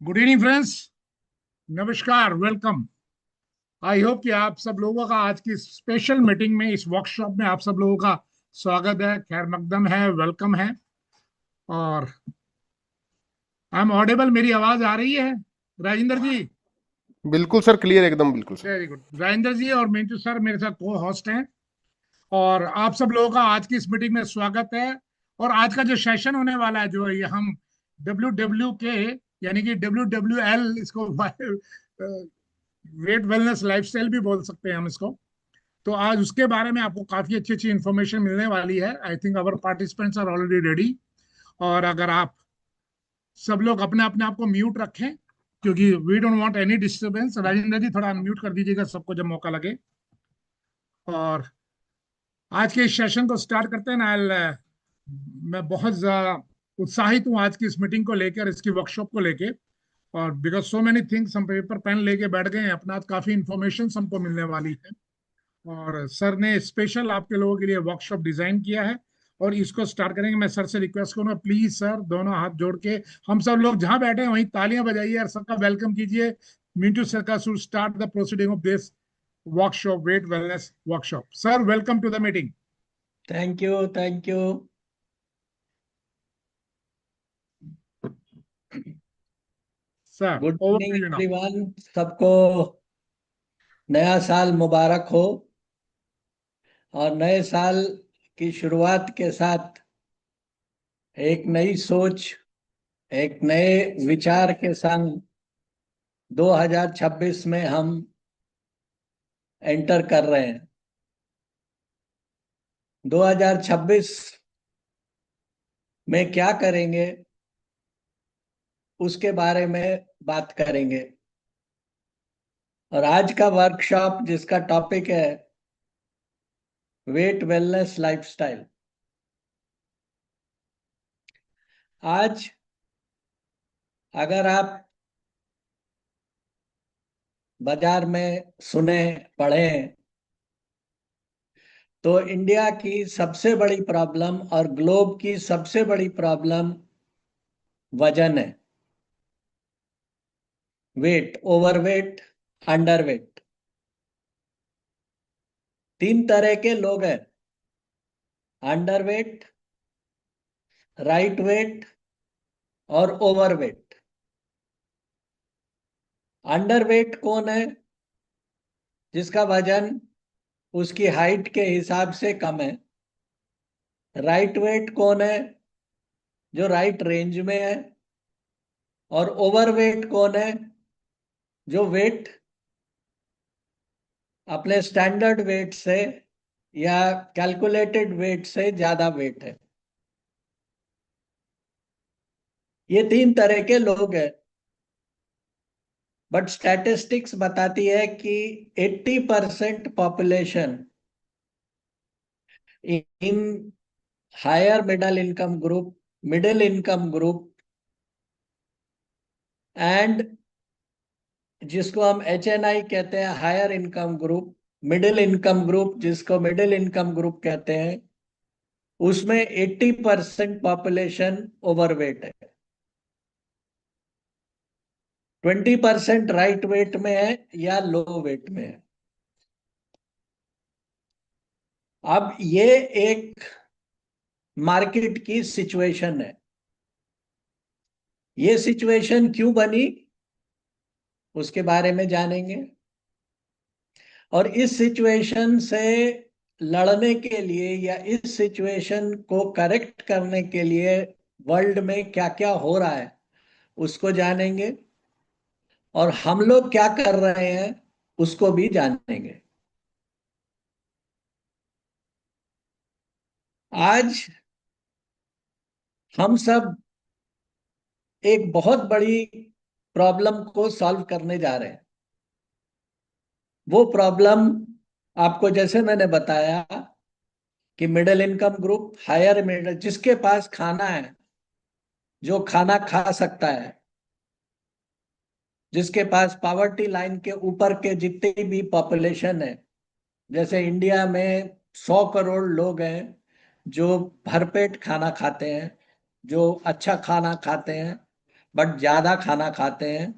Good evening friends. नमस्कार, welcome. I hope कि आप सब लोगों का आज की स्पेशल मीटिंग में, इस वर्कशॉप में आप सब लोगों का स्वागत है, खैर मकदम है, वेलकम है। और आई एम ऑडिबल, मेरी आवाज आ रही है राजेंद्र जी? बिल्कुल सर, क्लियर एकदम, बिल्कुल sir. Very good. Rajendra ji और मिंटू सर मेरे साथ को होस्ट हैं। और आप सब लोगों का आज की इस मीटिंग में स्वागत है। और आज का जो सेशन होने वाला है, जो ये हम WW के यानी कि WWL इसको वेट वेलनेस लाइफस्टाइल भी बोल सकते हैं हम इसको। तो आज उसके बारे में आपको काफी अच्छी अच्छी इंफॉर्मेशन मिलने वाली है। I think our participants are already ready. और अगर आप सब लोग अपने अपने आप को म्यूट रखें, क्योंकि we don't want any disturbance. Rajendra ji थोड़ा अनम्यूट कर दीजिएगा सबको जब मौका लगे। और आज के इस सेशन को स्टार्ट करते हैं ना। मैं बहुत ज्यादा उत्साहित हूँ आज की इस मीटिंग को लेकर, इसकी वर्कशॉप को लेके। और बिकॉज सो मेनी थिंग्स, हम पेपर पेन लेके बैठ गए हैं अपना, काफी इंफॉर्मेशन हमको मिलने वाली है। और सर ने स्पेशल आपके लोगों के लिए वर्कशॉप डिजाइन किया है। और इसको स्टार्ट करेंगे। मैं सर से रिक्वेस्ट करूंगा, प्लीज सर दोनों हाथ जोड़ के हम सब लोग जहां बैठे हैं वहीं तालियां बजाइए और सबका वेलकम कीजिए। मिंटू सर का should start the proceeding of this workshop, weight wellness workshop. Sir, welcome to the meeting. Thank you, thank you. Sir, good over evening to you now. Everyone. सबको नया साल मुबारक हो। और नए साल की शुरुआत के साथ एक नई सोच, एक नए विचार के संग 2026 में हम एंटर कर रहे हैं। 2026 में क्या करेंगे उसके बारे में बात करेंगे। और आज का वर्कशॉप जिसका टॉपिक है वेट वेलनेस लाइफस्टाइल। आज अगर आप बाजार में सुने पढ़े तो इंडिया की सबसे बड़ी प्रॉब्लम और ग्लोब की सबसे बड़ी प्रॉब्लम वजन है। Weight, overweight, underweight. तीन तरह के लोग हैं: अंडरवेट, राइट वेट और ओवरवेट। अंडरवेट कौन है? जिसका वजन उसकी हाइट के हिसाब से कम है। राइट वेट कौन है? जो राइट रेंज में है। और ओवरवेट कौन है? जो वेट अपने स्टैंडर्ड वेट से या कैलकुलेटेड वेट से ज्यादा वेट है। ये तीन तरह के लोग हैं। बट स्टैटिस्टिक्स बताती है कि 80% population in higher middle income group and जिसको हम HNI कहते हैं, higher income group, middle income group जिसको मिडिल इनकम ग्रुप कहते हैं, उसमें 80% पॉपुलेशन ओवरवेट है। 20% राइट वेट में है या लो वेट में है। अब ये एक मार्केट की सिचुएशन है। ये सिचुएशन क्यों बनी उसके बारे में जानेंगे। और इस सिचुएशन से लड़ने के लिए या इस सिचुएशन को करेक्ट करने के लिए वर्ल्ड में क्या क्या हो रहा है उसको जानेंगे। और हम लोग क्या कर रहे हैं उसको भी जानेंगे। आज हम सब एक बहुत बड़ी प्रॉब्लम को सॉल्व करने जा रहे हैं। वो प्रॉब्लम आपको जैसे मैंने बताया कि middle income group, higher middle, जिसके पास खाना है, जो खाना खा सकता है, जिसके पास पॉवर्टी लाइन के ऊपर के जितनी भी पॉपुलेशन है, जैसे इंडिया में 100 करोड़ लोग हैं जो भरपेट खाना खाते हैं, जो अच्छा खाना खाते हैं, बट ज्यादा खाना खाते हैं,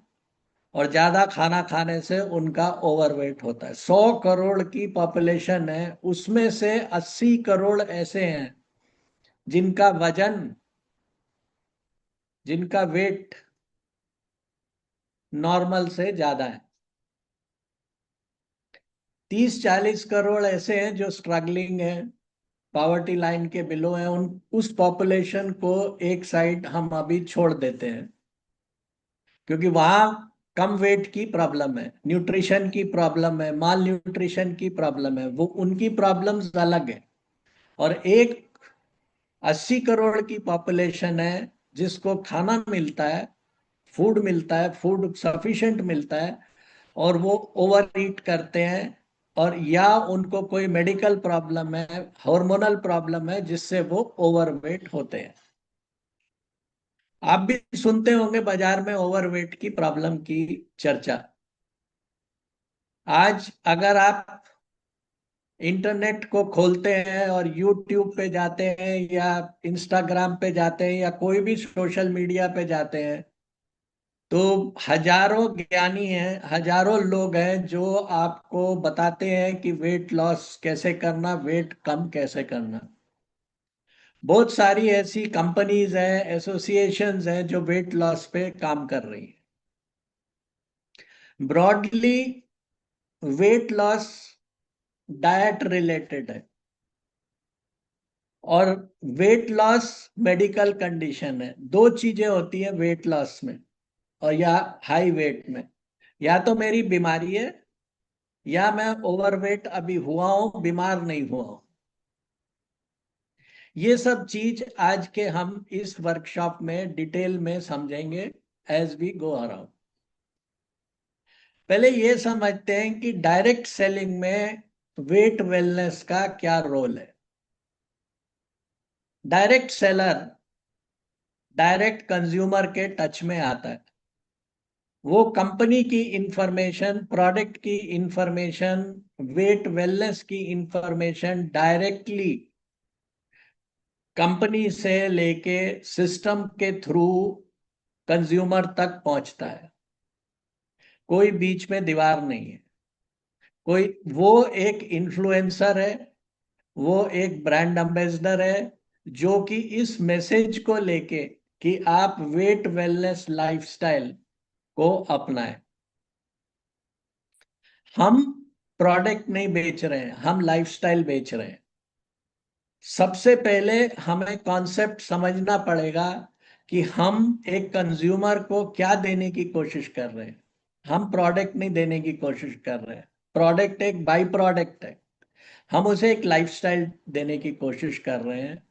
और ज्यादा खाना खाने से उनका ओवरवेट होता है। 100 करोड़ की पॉपुलेशन है, उसमें से 80 करोड़ ऐसे हैं जिनका वजन, जिनका वेट नॉर्मल से ज्यादा है। 30-40 करोड़ ऐसे हैं जो स्ट्रगलिंग है, पॉवर्टी लाइन के बिलो हैं। उन उस पॉपुलेशन को एक साइड हम अभी छोड़ देते हैं, क्योंकि वहां कम वेट की प्रॉब्लम है, न्यूट्रिशन की प्रॉब्लम है, माल न्यूट्रिशन की प्रॉब्लम है, वो उनकी प्रॉब्लम्स अलग है। और एक 80 करोड़ की पॉपुलेशन है जिसको खाना मिलता है, फूड मिलता है, फूड सफिशिएंट मिलता है, और वो ओवर ईट करते हैं, और या उनको कोई मेडिकल प्रॉब्लम है, हार्मोनल प्रॉब्लम है, जिससे वो ओवरवेट होते हैं। आप भी सुनते होंगे बाजार में ओवरवेट की प्रॉब्लम की चर्चा। आज अगर आप इंटरनेट को खोलते हैं और यूट्यूब पे जाते हैं या इंस्टाग्राम पे जाते हैं या कोई भी सोशल मीडिया पे जाते हैं, तो हजारों ज्ञानी हैं, हजारों लोग हैं जो आपको बताते हैं कि वेट लॉस कैसे करना, वेट कम कैसे करना। बहुत सारी ऐसी कंपनीज हैं, एसोसिएशंस हैं जो वेट लॉस पे काम कर रही हैं। Broadly weight loss diet related है, और वेट लॉस मेडिकल कंडीशन है। दो चीजें होती है वेट लॉस में और या हाई वेट में, या तो मेरी बीमारी है या मैं ओवरवेट अभी हुआ हूं, बीमार नहीं हुआ हूं। ये सब चीज आज के हम इस वर्कशॉप में डिटेल में समझेंगे एज वी गो अराउंड। पहले ये समझते हैं कि डायरेक्ट सेलिंग में वेट वेलनेस का क्या रोल है। डायरेक्ट सेलर डायरेक्ट कंज्यूमर के टच में आता है। वो कंपनी की इंफॉर्मेशन, प्रोडक्ट की इंफॉर्मेशन, वेट वेलनेस की इंफॉर्मेशन डायरेक्टली कंपनी से लेके सिस्टम के थ्रू कंज्यूमर तक पहुंचता है। कोई बीच में दीवार नहीं है। कोई, वो एक इन्फ्लुएंसर है, वो एक ब्रांड एम्बेसडर है, जो कि इस मैसेज को लेके कि आप वेट वेलनेस लाइफस्टाइल को अपनाएं। हम प्रोडक्ट नहीं बेच रहे हैं, हम लाइफस्टाइल बेच रहे हैं। सबसे पहले हमें कॉन्सेप्ट समझना पड़ेगा कि हम एक कंज्यूमर को क्या देने की कोशिश कर रहे हैं। हम प्रोडक्ट नहीं देने की कोशिश कर रहे हैं। प्रोडक्ट एक बाई प्रोडक्ट है, हम उसे एक लाइफस्टाइल देने की कोशिश कर रहे हैं।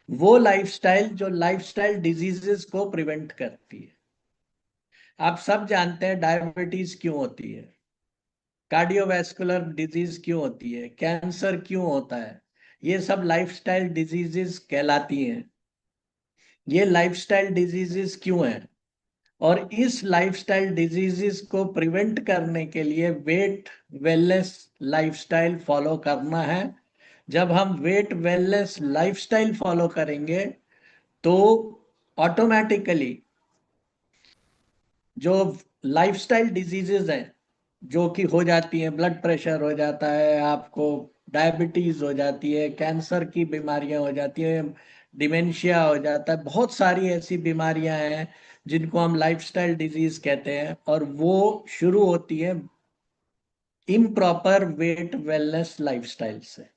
वो लाइफस्टाइल जो लाइफस्टाइल डिजीजेस को प्रिवेंट करती है। आप सब जानते हैं डायबिटीज क्यों होती है, कार्डियोवैस्कुलर डिजीज क्यों होती है, कैंसर क्यों होता है। ये सब लाइफस्टाइल डिजीजेस कहलाती हैं। ये लाइफस्टाइल डिजीजेस क्यों हैं, और इस लाइफस्टाइल डिजीजेस को प्रिवेंट करने के लिए वेट वेलनेस लाइफस्टाइल फॉलो करना है। जब हम वेट वेलनेस लाइफस्टाइल फॉलो करेंगे तो ऑटोमेटिकली जो लाइफस्टाइल डिजीजेस हैं जो कि हो जाती हैं, ब्लड प्रेशर हो जाता है आपको, डायबिटीज हो जाती है, कैंसर की बीमारियां हो जाती है, डिमेंशिया हो जाता है, बहुत सारी ऐसी बीमारियां हैं जिनको हम लाइफस्टाइल डिजीज कहते हैं, और वो शुरू होती है इम्प्रॉपर वेट वेलनेस लाइफस्टाइल से।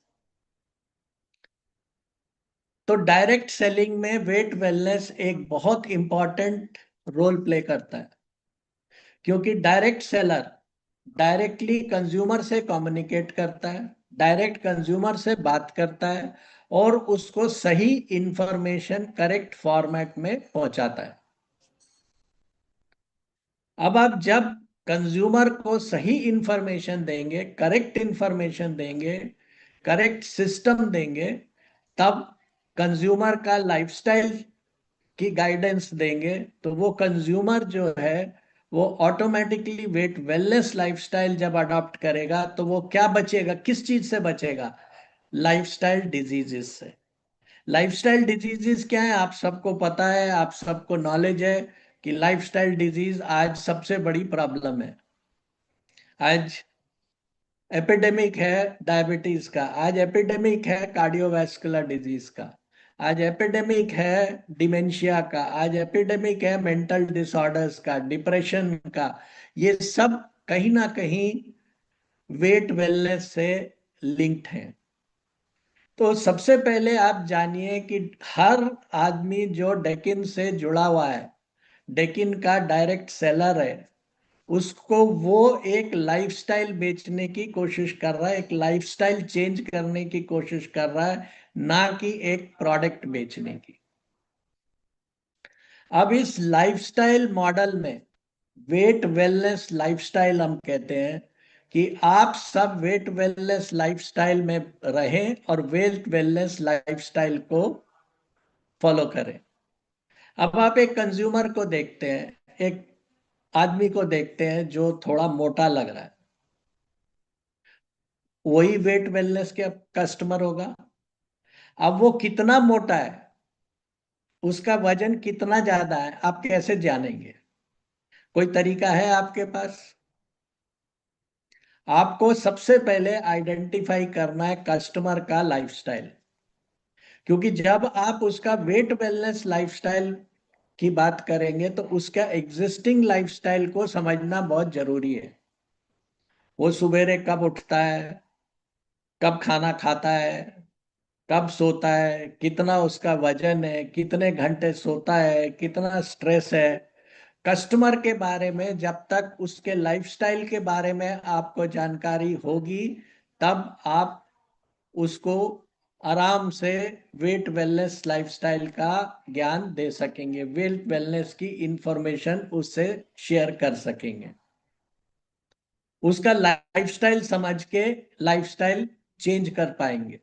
तो डायरेक्ट सेलिंग में वेट वेलनेस एक बहुत इंपॉर्टेंट रोल प्ले करता है, क्योंकि डायरेक्ट सेलर डायरेक्टली कंज्यूमर से कम्युनिकेट करता है, डायरेक्ट कंज्यूमर से बात करता है, और उसको सही इंफॉर्मेशन करेक्ट फॉर्मेट में पहुंचाता है। अब आप जब कंज्यूमर को सही इंफॉर्मेशन देंगे, करेक्ट इंफॉर्मेशन देंगे, करेक्ट सिस्टम देंगे, तब कंज्यूमर का लाइफस्टाइल की गाइडेंस देंगे, तो वो कंज्यूमर जो है वो ऑटोमेटिकली वेट वेलनेस लाइफस्टाइल जब अडॉप्ट करेगा तो वो क्या बचेगा, किस चीज से बचेगा, लाइफस्टाइल डिजीजेस से। लाइफस्टाइल डिजीजेस क्या है, आप सबको पता है, आप सबको नॉलेज है कि लाइफस्टाइल डिजीज आज सबसे बड़ी प्रॉब्लम है। आज एपिडेमिक है डायबिटीज का, आज एपिडेमिक है कार्डियोवैस्कुलर डिजीज का, आज एपिडेमिक है डिमेंशिया का, आज एपिडेमिक है मेंटल डिसऑर्डर्स का, डिप्रेशन का। ये सब कहीं ना कहीं वेट वेलनेस से लिंक्ड हैं। तो सबसे पहले आप जानिए कि हर आदमी जो डेकिन से जुड़ा हुआ है, डेकिन का डायरेक्ट सेलर है, उसको वो एक लाइफस्टाइल बेचने की कोशिश कर रहा है, एक लाइफस्टाइल चेंज करने की कोशिश कर रहा है, ना कि एक प्रोडक्ट बेचने की। अब इस लाइफस्टाइल मॉडल में वेट वेलनेस लाइफस्टाइल हम कहते हैं कि आप सब वेट वेलनेस लाइफस्टाइल में रहें और वेट वेलनेस लाइफस्टाइल को फॉलो करें। अब आप एक कंज्यूमर को देखते हैं, एक आदमी को देखते हैं जो थोड़ा मोटा लग रहा है, वही वेट वेलनेस के कस्टमर होगा। अब वो कितना मोटा है, उसका वजन कितना ज्यादा है, आप कैसे जानेंगे? कोई तरीका है आपके पास? आपको सबसे पहले आइडेंटिफाई करना है कस्टमर का लाइफस्टाइल, क्योंकि जब आप उसका वेट वेलनेस लाइफस्टाइल की बात करेंगे तो उसका एग्जिस्टिंग लाइफस्टाइल को समझना बहुत जरूरी है। वो सुबेरे कब उठता है, कब खाना खाता है, कब सोता है, कितना उसका वजन है, कितने घंटे सोता है, कितना स्ट्रेस है। कस्टमर के बारे में जब तक उसके लाइफस्टाइल के बारे में आपको जानकारी होगी, तब आप उसको आराम से वेट वेलनेस लाइफस्टाइल का ज्ञान दे सकेंगे, वेट वेलनेस की इंफॉर्मेशन उससे शेयर कर सकेंगे, उसका लाइफस्टाइल समझ के लाइफस्टाइल चेंज कर पाएंगे।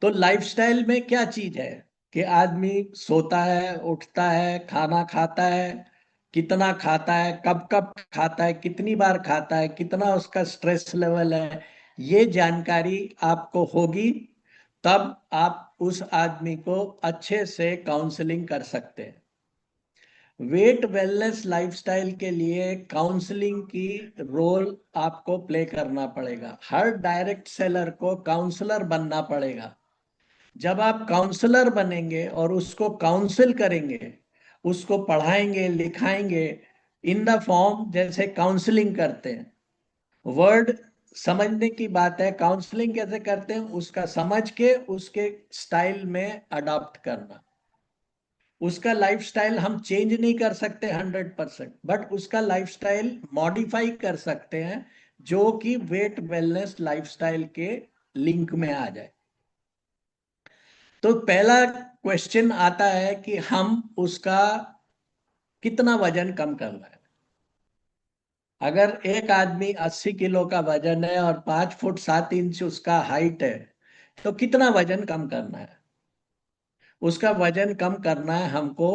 तो लाइफस्टाइल में क्या चीज है कि आदमी सोता है, उठता है, खाना खाता है, कितना खाता है, कब कब खाता है, कितनी बार खाता है, कितना उसका स्ट्रेस लेवल है, ये जानकारी आपको होगी, तब आप उस आदमी को अच्छे से काउंसलिंग कर सकते हैं। वेट वेलनेस लाइफस्टाइल के लिए काउंसलिंग की रोल आपको प्ले करना पड़ेगा। हर डायरेक्ट सेलर को काउंसलर बनना पड़ेगा। जब आप काउंसलर बनेंगे और उसको काउंसिल करेंगे, उसको पढ़ाएंगे, लिखाएंगे इन द फॉर्म जैसे काउंसलिंग करते हैं, वर्ड समझने की बात है, काउंसलिंग कैसे करते हैं उसका समझ के उसके स्टाइल में अडॉप्ट करना। उसका लाइफस्टाइल हम चेंज नहीं कर सकते 100%, बट उसका लाइफस्टाइल मॉडिफाई कर सकते हैं जो कि वेट वेलनेस लाइफस्टाइल के लिंक में आ जाए। तो पहला क्वेश्चन आता है कि हम उसका कितना वजन कम करना है। अगर एक आदमी 80 किलो का वजन है और 5 फुट 7 इंच उसका हाइट है, तो कितना वजन कम करना है? उसका वजन कम करना है हमको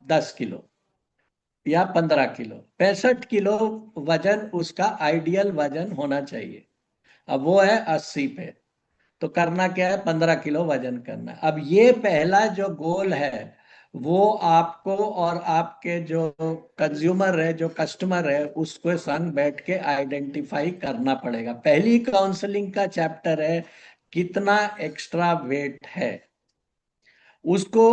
10 किलो या 15 किलो। 65 किलो वजन उसका आइडियल वजन होना चाहिए। अब वो है 80 पे, तो करना क्या है? 15 किलो वजन करना है। अब ये पहला जो गोल है वो आपको और आपके जो कंज्यूमर है, जो कस्टमर है, उसको संग बैठ के आइडेंटिफाई करना पड़ेगा। पहली काउंसलिंग का चैप्टर है कितना एक्स्ट्रा वेट है। उसको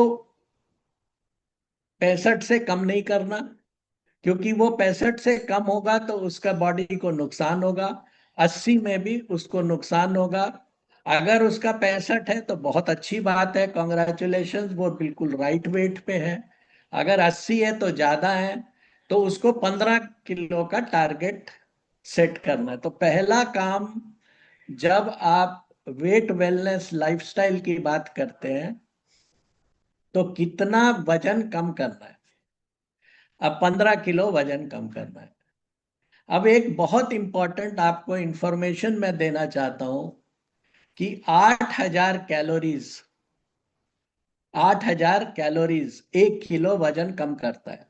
65 से कम नहीं करना, क्योंकि वो 65 से कम होगा तो उसका बॉडी को नुकसान होगा, 80 में भी उसको नुकसान होगा। अगर उसका 65 है तो बहुत अच्छी बात है, कॉन्ग्रेचुलेशन, वो बिल्कुल राइट वेट पे है। अगर 80 है तो ज्यादा है, तो उसको 15 किलो का टारगेट सेट करना है। तो पहला काम जब आप वेट वेलनेस लाइफस्टाइल की बात करते हैं तो कितना वजन कम करना है। अब 15 किलो वजन कम करना है। अब एक बहुत इंपॉर्टेंट आपको इंफॉर्मेशन मैं देना चाहता हूं कि 8,000 कैलोरीज 1 किलो वजन कम करता है।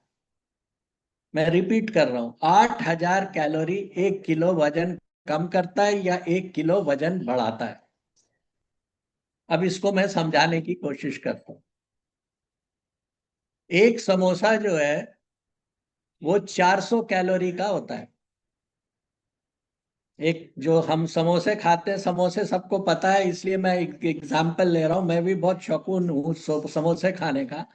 मैं रिपीट कर रहा हूं, 8,000 कैलोरी 1 किलो वजन कम करता है या 1 किलो वजन बढ़ाता है। अब इसको मैं समझाने की कोशिश करता हूं। एक समोसा जो है वो 400 कैलोरी का होता है। एक जो हम समोसे खाते हैं, समोसे सबको पता है, इसलिए मैं एक एग्जाम्पल ले रहा हूं। मैं भी बहुत शौकीन हूँ समोसे खाने का।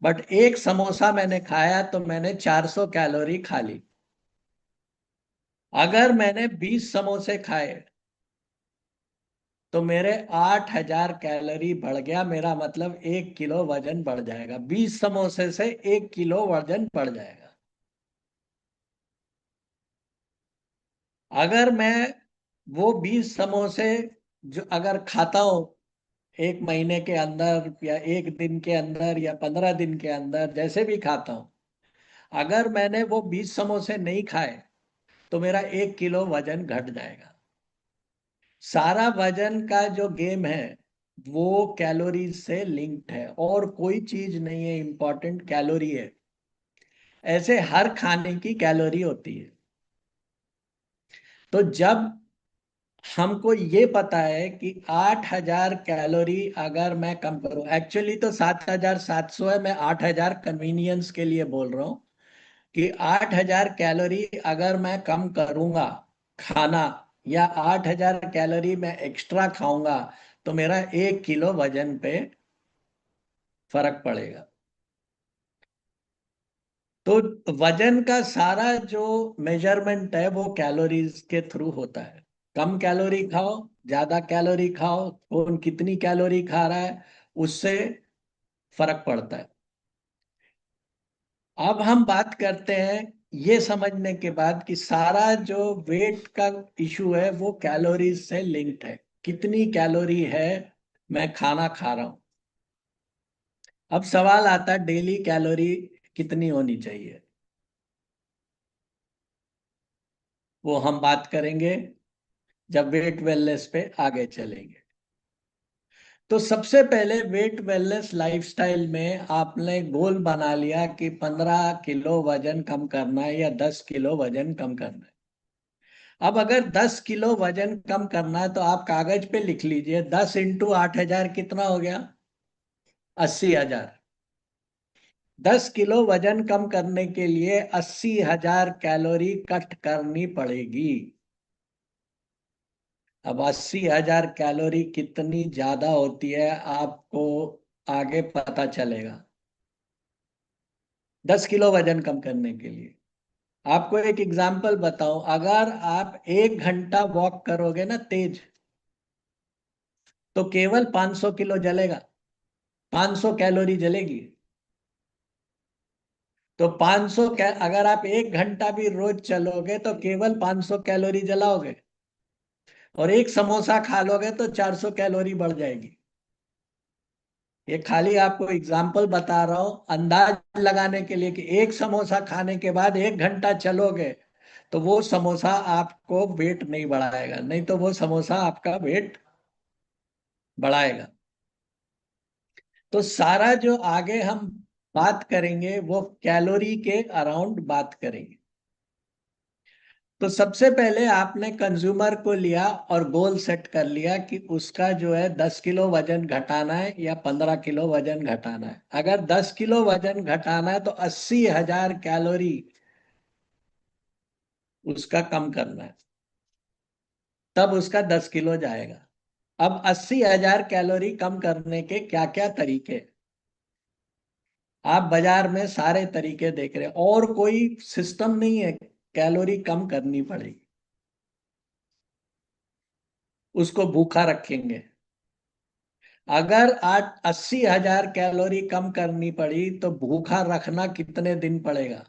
बट एक समोसा मैंने खाया तो मैंने 400 कैलोरी खा ली। अगर मैंने 20 समोसे खाए तो मेरे 8,000 कैलोरी बढ़ गया। मेरा मतलब 1 किलो वजन बढ़ जाएगा। 20 समोसे से 1 किलो वजन बढ़ जाएगा। अगर मैं वो 20 समोसे जो अगर खाता हूं एक महीने के अंदर या एक दिन के अंदर या 15 दिन के अंदर, जैसे भी खाता हूं, अगर मैंने वो 20 समोसे नहीं खाए तो मेरा 1 किलो वजन घट जाएगा। सारा वजन का जो गेम है वो कैलोरीज से लिंक्ड है, और कोई चीज नहीं है इंपॉर्टेंट, कैलोरी है। ऐसे हर खाने की कैलोरी होती है। तो जब हमको ये पता है कि 8,000 कैलोरी अगर मैं कम करूं, एक्चुअली तो 7,700 है, मैं 8,000 कन्वीनियंस के लिए बोल रहा हूं कि 8,000 कैलोरी अगर मैं कम करूंगा खाना, या 8,000 कैलोरी मैं एक्स्ट्रा खाऊंगा, तो मेरा 1 किलो वजन पे फर्क पड़ेगा। तो वजन का सारा जो मेजरमेंट है वो कैलोरीज के थ्रू होता है। कम कैलोरी खाओ, ज्यादा कैलोरी खाओ, कौन कितनी कैलोरी खा रहा है उससे फर्क पड़ता है। अब हम बात करते हैं ये समझने के बाद कि सारा जो वेट का इशू है वो कैलोरीज से लिंक्ड है। कितनी कैलोरी है मैं खाना खा रहा हूं। अब सवाल आता है डेली कैलोरी कितनी होनी चाहिए। वो हम बात करेंगे जब वेट वेलनेस पे आगे चलेंगे। तो सबसे पहले वेट वेलनेस लाइफस्टाइल में आपने गोल बना लिया कि 15 किलो वजन कम करना है या 10 किलो वजन कम करना है। अब अगर 10 किलो वजन कम करना है तो आप कागज पे लिख लीजिए, 10 × 8,000 कितना हो गया? 80,000। 10 किलो वजन कम करने के लिए 80,000 कैलोरी कट करनी पड़ेगी। अब 80,000 कैलोरी कितनी ज्यादा होती है आपको आगे पता चलेगा। 10 किलो वजन कम करने के लिए आपको एक एग्जाम्पल बताऊं, अगर आप 1 घंटा वॉक करोगे ना तेज, तो केवल 500 किलो जलेगा, 500 कैलोरी जलेगी। तो 500 अगर आप 1 घंटा भी रोज चलोगे तो केवल 500 कैलोरी जलाओगे, और एक समोसा खा लोगे तो 400 कैलोरी बढ़ जाएगी। ये खाली आपको एग्जाम्पल बता रहा हूं अंदाज लगाने के लिए कि एक समोसा खाने के बाद 1 घंटा चलोगे तो वो समोसा आपको वेट नहीं बढ़ाएगा, नहीं तो वो समोसा आपका वेट बढ़ाएगा। तो सारा जो आगे हम बात करेंगे वो कैलोरी के अराउंड बात करेंगे। तो सबसे पहले आपने कंज्यूमर को लिया और गोल सेट कर लिया कि उसका जो है 10 किलो वजन घटाना है या 15 किलो वजन घटाना है। अगर 10 किलो वजन घटाना है तो 80,000 कैलोरी उसका कम करना है, तब उसका 10 किलो जाएगा। अब 80,000 कैलोरी कम करने के क्या क्या तरीके, आप बाजार में सारे तरीके देख रहे हैं, और कोई सिस्टम नहीं है। कैलोरी कम करनी पड़ेगी, उसको भूखा रखेंगे। अगर आज 80,000 कैलोरी कम करनी पड़ी तो भूखा रखना कितने दिन पड़ेगा?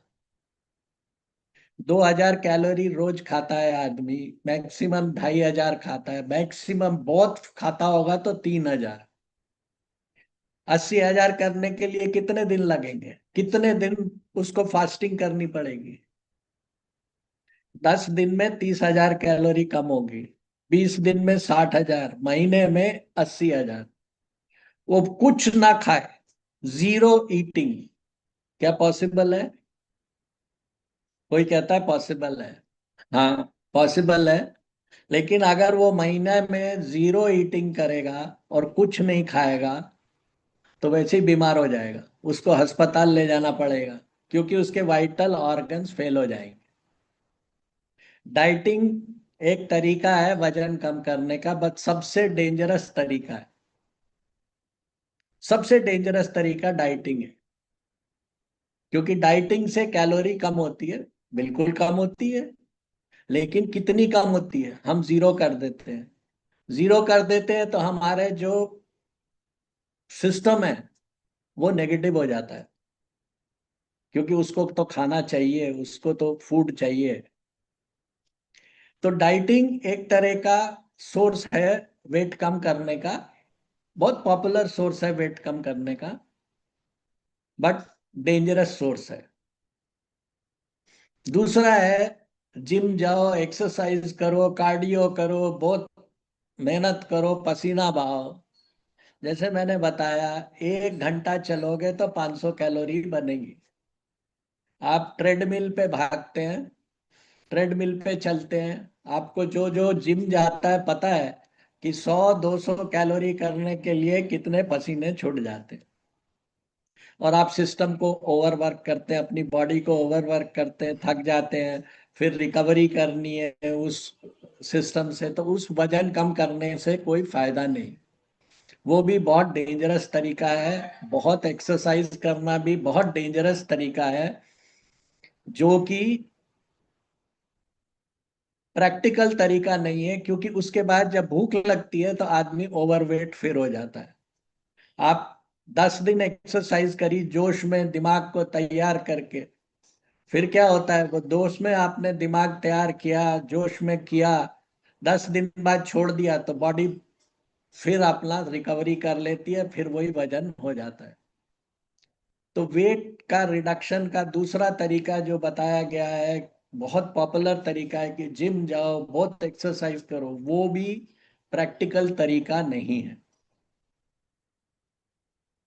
2,000 कैलोरी रोज खाता है आदमी, मैक्सिमम 2,500 खाता है, मैक्सिमम बहुत खाता होगा तो 3,000। 80,000 करने के लिए कितने दिन लगेंगे, कितने दिन उसको फास्टिंग करनी पड़ेगी? 10 दिन में 30,000 कैलोरी कम होगी, 20 दिन में 60,000, महीने में 80,000। वो कुछ ना खाए, जीरो ईटिंग, क्या पॉसिबल है? कोई कहता है पॉसिबल है। हाँ, पॉसिबल है। लेकिन अगर वो महीने में जीरो ईटिंग करेगा और कुछ नहीं खाएगा तो वैसे ही बीमार हो जाएगा, उसको अस्पताल ले जाना पड़ेगा, क्योंकि उसके वाइटल ऑर्गन्स फेल हो जाएंगे। डाइटिंग एक तरीका है वजन कम करने का, बट सबसे डेंजरस तरीका है, सबसे डेंजरस तरीका डाइटिंग है। क्योंकि डाइटिंग से कैलोरी कम होती है, बिल्कुल कम होती है, लेकिन कितनी कम होती है, हम जीरो कर देते हैं। जीरो कर देते हैं तो हमारे जो सिस्टम है वो नेगेटिव हो जाता है, क्योंकि उसको तो खाना चाहिए, उसको तो फूड चाहिए। तो डाइटिंग एक तरह का सोर्स है वेट कम करने का, बहुत पॉपुलर सोर्स है वेट कम करने का, बट डेंजरस सोर्स है। दूसरा है जिम जाओ, एक्सरसाइज करो, कार्डियो करो, बहुत मेहनत करो, पसीना बहाओ। जैसे मैंने बताया, 1 घंटा चलोगे तो 500 कैलोरी बनेगी। आप ट्रेडमिल पे भागते हैं, ट्रेडमिल पे चलते हैं, आपको जो जो जिम जाता है पता है कि 100-200 कैलोरी करने के लिए कितने पसीने छूट जाते हैं। और आप सिस्टम को ओवरवर्क करते हैं, अपनी बॉडी को ओवरवर्क करते हैं, थक जाते हैं, फिर रिकवरी करनी है उस सिस्टम से, तो उस वजन कम करने से कोई फायदा नहीं। वो भी बहुत डेंजरस तरीका है। बहुत एक्सरसाइज करना भी बहुत डेंजरस तरीका है, जो कि प्रैक्टिकल तरीका नहीं है। क्योंकि उसके बाद जब भूख लगती है तो आदमी ओवरवेट फिर हो जाता है। आप 10 दिन एक्सरसाइज करी जोश में दिमाग को तैयार करके, फिर क्या होता है, वो दोष में आपने दिमाग तैयार किया, जोश में किया, 10 दिन बाद छोड़ दिया तो बॉडी फिर अपना रिकवरी कर लेती है, फिर वही वजन हो जाता है। तो वेट का रिडक्शन का दूसरा तरीका जो बताया गया है, बहुत पॉपुलर तरीका है कि जिम जाओ, बहुत एक्सरसाइज करो, वो भी प्रैक्टिकल तरीका नहीं है।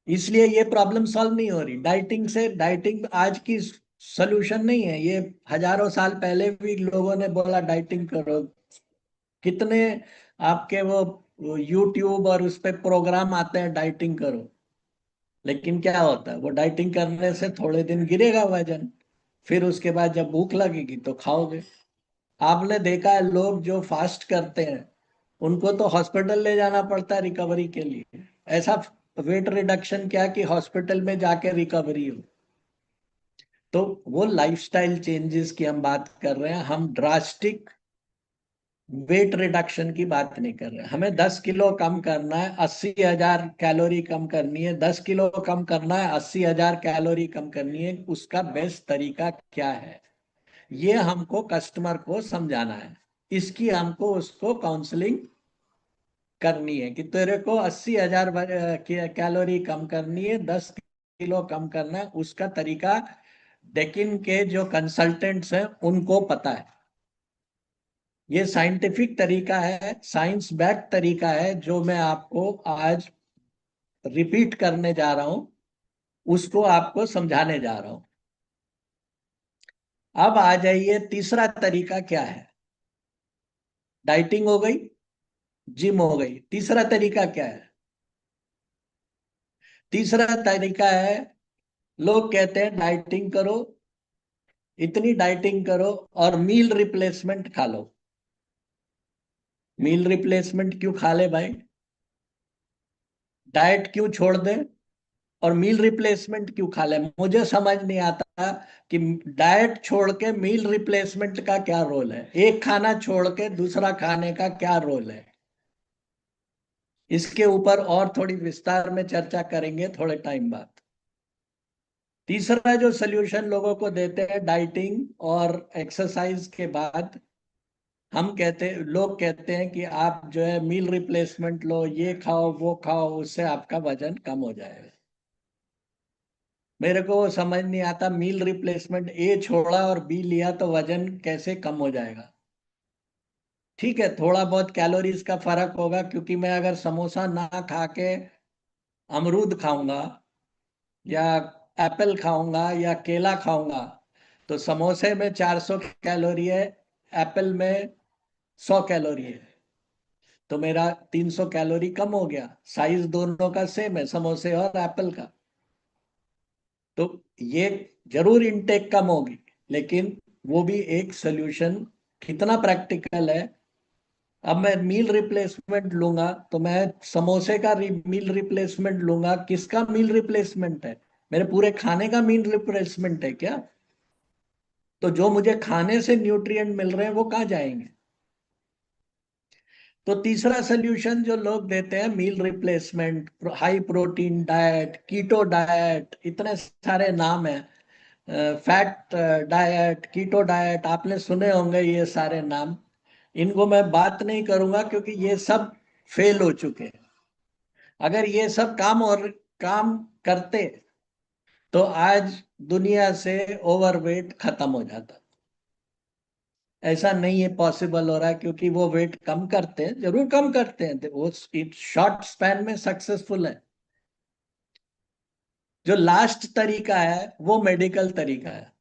इसलिए ये प्रॉब्लम सॉल्व नहीं हो रही डाइटिंग से। डाइटिंग आज की सॉल्यूशन नहीं है, ये हजारों साल पहले भी लोगों ने बोला डाइटिंग करो। कितने आपके वो यूट्यूब और उस पे प्रोग्राम आते हैं डाइटिंग करो, लेकिन क्या होता है, वो डाइटिंग करने से थोड़े दिन गिरेगा वजन, फिर उसके बाद जब भूख लगेगी तो खाओगे। आपने देखा है लोग जो फास्ट करते हैं उनको तो हॉस्पिटल ले जाना पड़ता है रिकवरी के लिए। ऐसा वेट रिडक्शन क्या कि हॉस्पिटल में जाके रिकवरी हो। तो वो लाइफस्टाइल चेंजेस की हम बात कर रहे हैं, हम ड्रास्टिक वेट रिडक्शन की बात नहीं कर रहे। हमें 10 किलो कम करना है, 80,000 कैलोरी कम करनी है। 10 किलो कम करना है, 80,000 कैलोरी कम करनी है। उसका बेस्ट तरीका क्या है, ये हमको कस्टमर को समझाना है। इसकी हमको उसको काउंसलिंग करनी है कि तेरे को 80,000 कैलोरी कम करनी है, 10 किलो कम करना है। उसका तरीका डेकिन के जो कंसल्टेंट्स हैं उनको पता है। ये साइंटिफिक तरीका है, साइंस बैक तरीका है, जो मैं आपको आज रिपीट करने जा रहा हूं, उसको आपको समझाने जा रहा हूं। अब आ जाइए, तीसरा तरीका क्या है। डाइटिंग हो गई, जिम हो गई, तीसरा तरीका क्या है। तीसरा तरीका है, लोग कहते हैं डाइटिंग करो, इतनी डाइटिंग करो और मील रिप्लेसमेंट खा लो। मील रिप्लेसमेंट क्यों खा ले भाई, डाइट क्यों छोड़ दे और मील रिप्लेसमेंट क्यों खा ले। मुझे समझ नहीं आता कि डाइट छोड़ के मील रिप्लेसमेंट का क्या रोल है, एक खाना छोड़ के दूसरा खाने का क्या रोल है। इसके ऊपर और थोड़ी विस्तार में चर्चा करेंगे थोड़े टाइम बाद। तीसरा जो सल्यूशन लोगों को देते हैं डाइटिंग और एक्सरसाइज के बाद, लोग कहते हैं कि आप जो है मील रिप्लेसमेंट लो, ये खाओ वो खाओ, उससे आपका वजन कम हो जाएगा। मेरे को समझ नहीं आता, मील रिप्लेसमेंट ए छोड़ा और बी लिया तो वजन कैसे कम हो जाएगा। ठीक है, थोड़ा बहुत कैलोरीज का फर्क होगा, क्योंकि मैं अगर समोसा ना खा के अमरूद खाऊंगा या एप्पल खाऊंगा या केला खाऊंगा, तो समोसे में 400 कैलोरी है, एप्पल में 100 कैलोरी है। तो मेरा 300 कैलोरी कम हो गया। साइज दोनों का सेम है, समोसे और एप्पल का। तो ये जरूर इनटेक कम होगी, लेकिन वो भी एक सोल्यूशन। कितना प्रैक्टिकल है। अब मैं मील रिप्लेसमेंट लूंगा तो मैं समोसे का मील रिप्लेसमेंट लूंगा, किसका मील रिप्लेसमेंट है? मेरे पूरे खाने का मील रिप्लेसमेंट है क्या? तो जो मुझे खाने से न्यूट्रिएंट मिल रहे हैं वो कहाँ जाएंगे? तो तीसरा सोल्यूशन जो लोग देते हैं, meal replacement, high protein diet, keto diet, इतने सारे नाम है, फैट डाइट, कीटो डाइट, आपने सुने होंगे ये सारे नाम। इनको मैं बात नहीं करूंगा क्योंकि ये सब फेल हो चुके हैं। अगर ये सब काम करते तो आज दुनिया से ओवरवेट खत्म हो जाता। ऐसा नहीं है पॉसिबल हो रहा है, क्योंकि वो वेट कम करते हैं, जरूर कम करते हैं, वो शॉर्ट स्पैन में सक्सेसफुल है। जो लास्ट तरीका है वो मेडिकल तरीका है।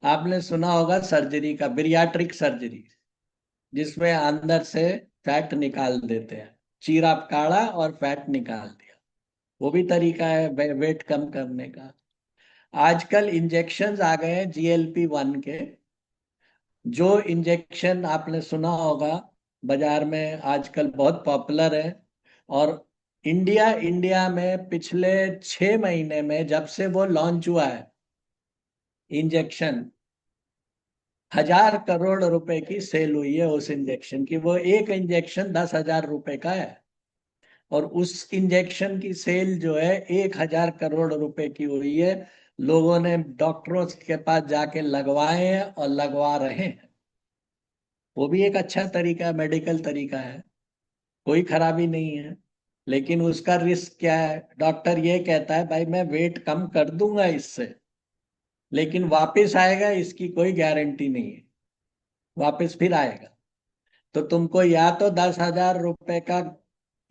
आपने सुना होगा सर्जरी का, बिरियाट्रिक सर्जरी, जिसमें अंदर से फैट निकाल देते हैं, चीरा काढ़ा और फैट निकाल दिया। वो भी तरीका है वेट कम करने का। आजकल इंजेक्शंस आ गए हैं GLP-1 के। जो इंजेक्शन आपने सुना होगा, बाजार में आजकल बहुत पॉपुलर है। और इंडिया में पिछले 6 महीने में जब से वो लॉन्च हुआ है इंजेक्शन, 1,000 करोड़ रुपए की सेल हुई है उस इंजेक्शन की। वो एक इंजेक्शन 10,000 रुपए का है, और उस इंजेक्शन की सेल जो है 1,000 करोड़ रुपए की हुई है। लोगों ने डॉक्टरों के पास जाके लगवाए हैं और लगवा रहे हैं। वो भी एक अच्छा तरीका है, मेडिकल तरीका है, कोई खराबी नहीं है। लेकिन उसका रिस्क क्या है? डॉक्टर ये कहता है भाई मैं वेट कम कर दूंगा इससे, लेकिन वापस आएगा इसकी कोई गारंटी नहीं है, वापस फिर आएगा। तो तुमको या तो 10,000 रुपए का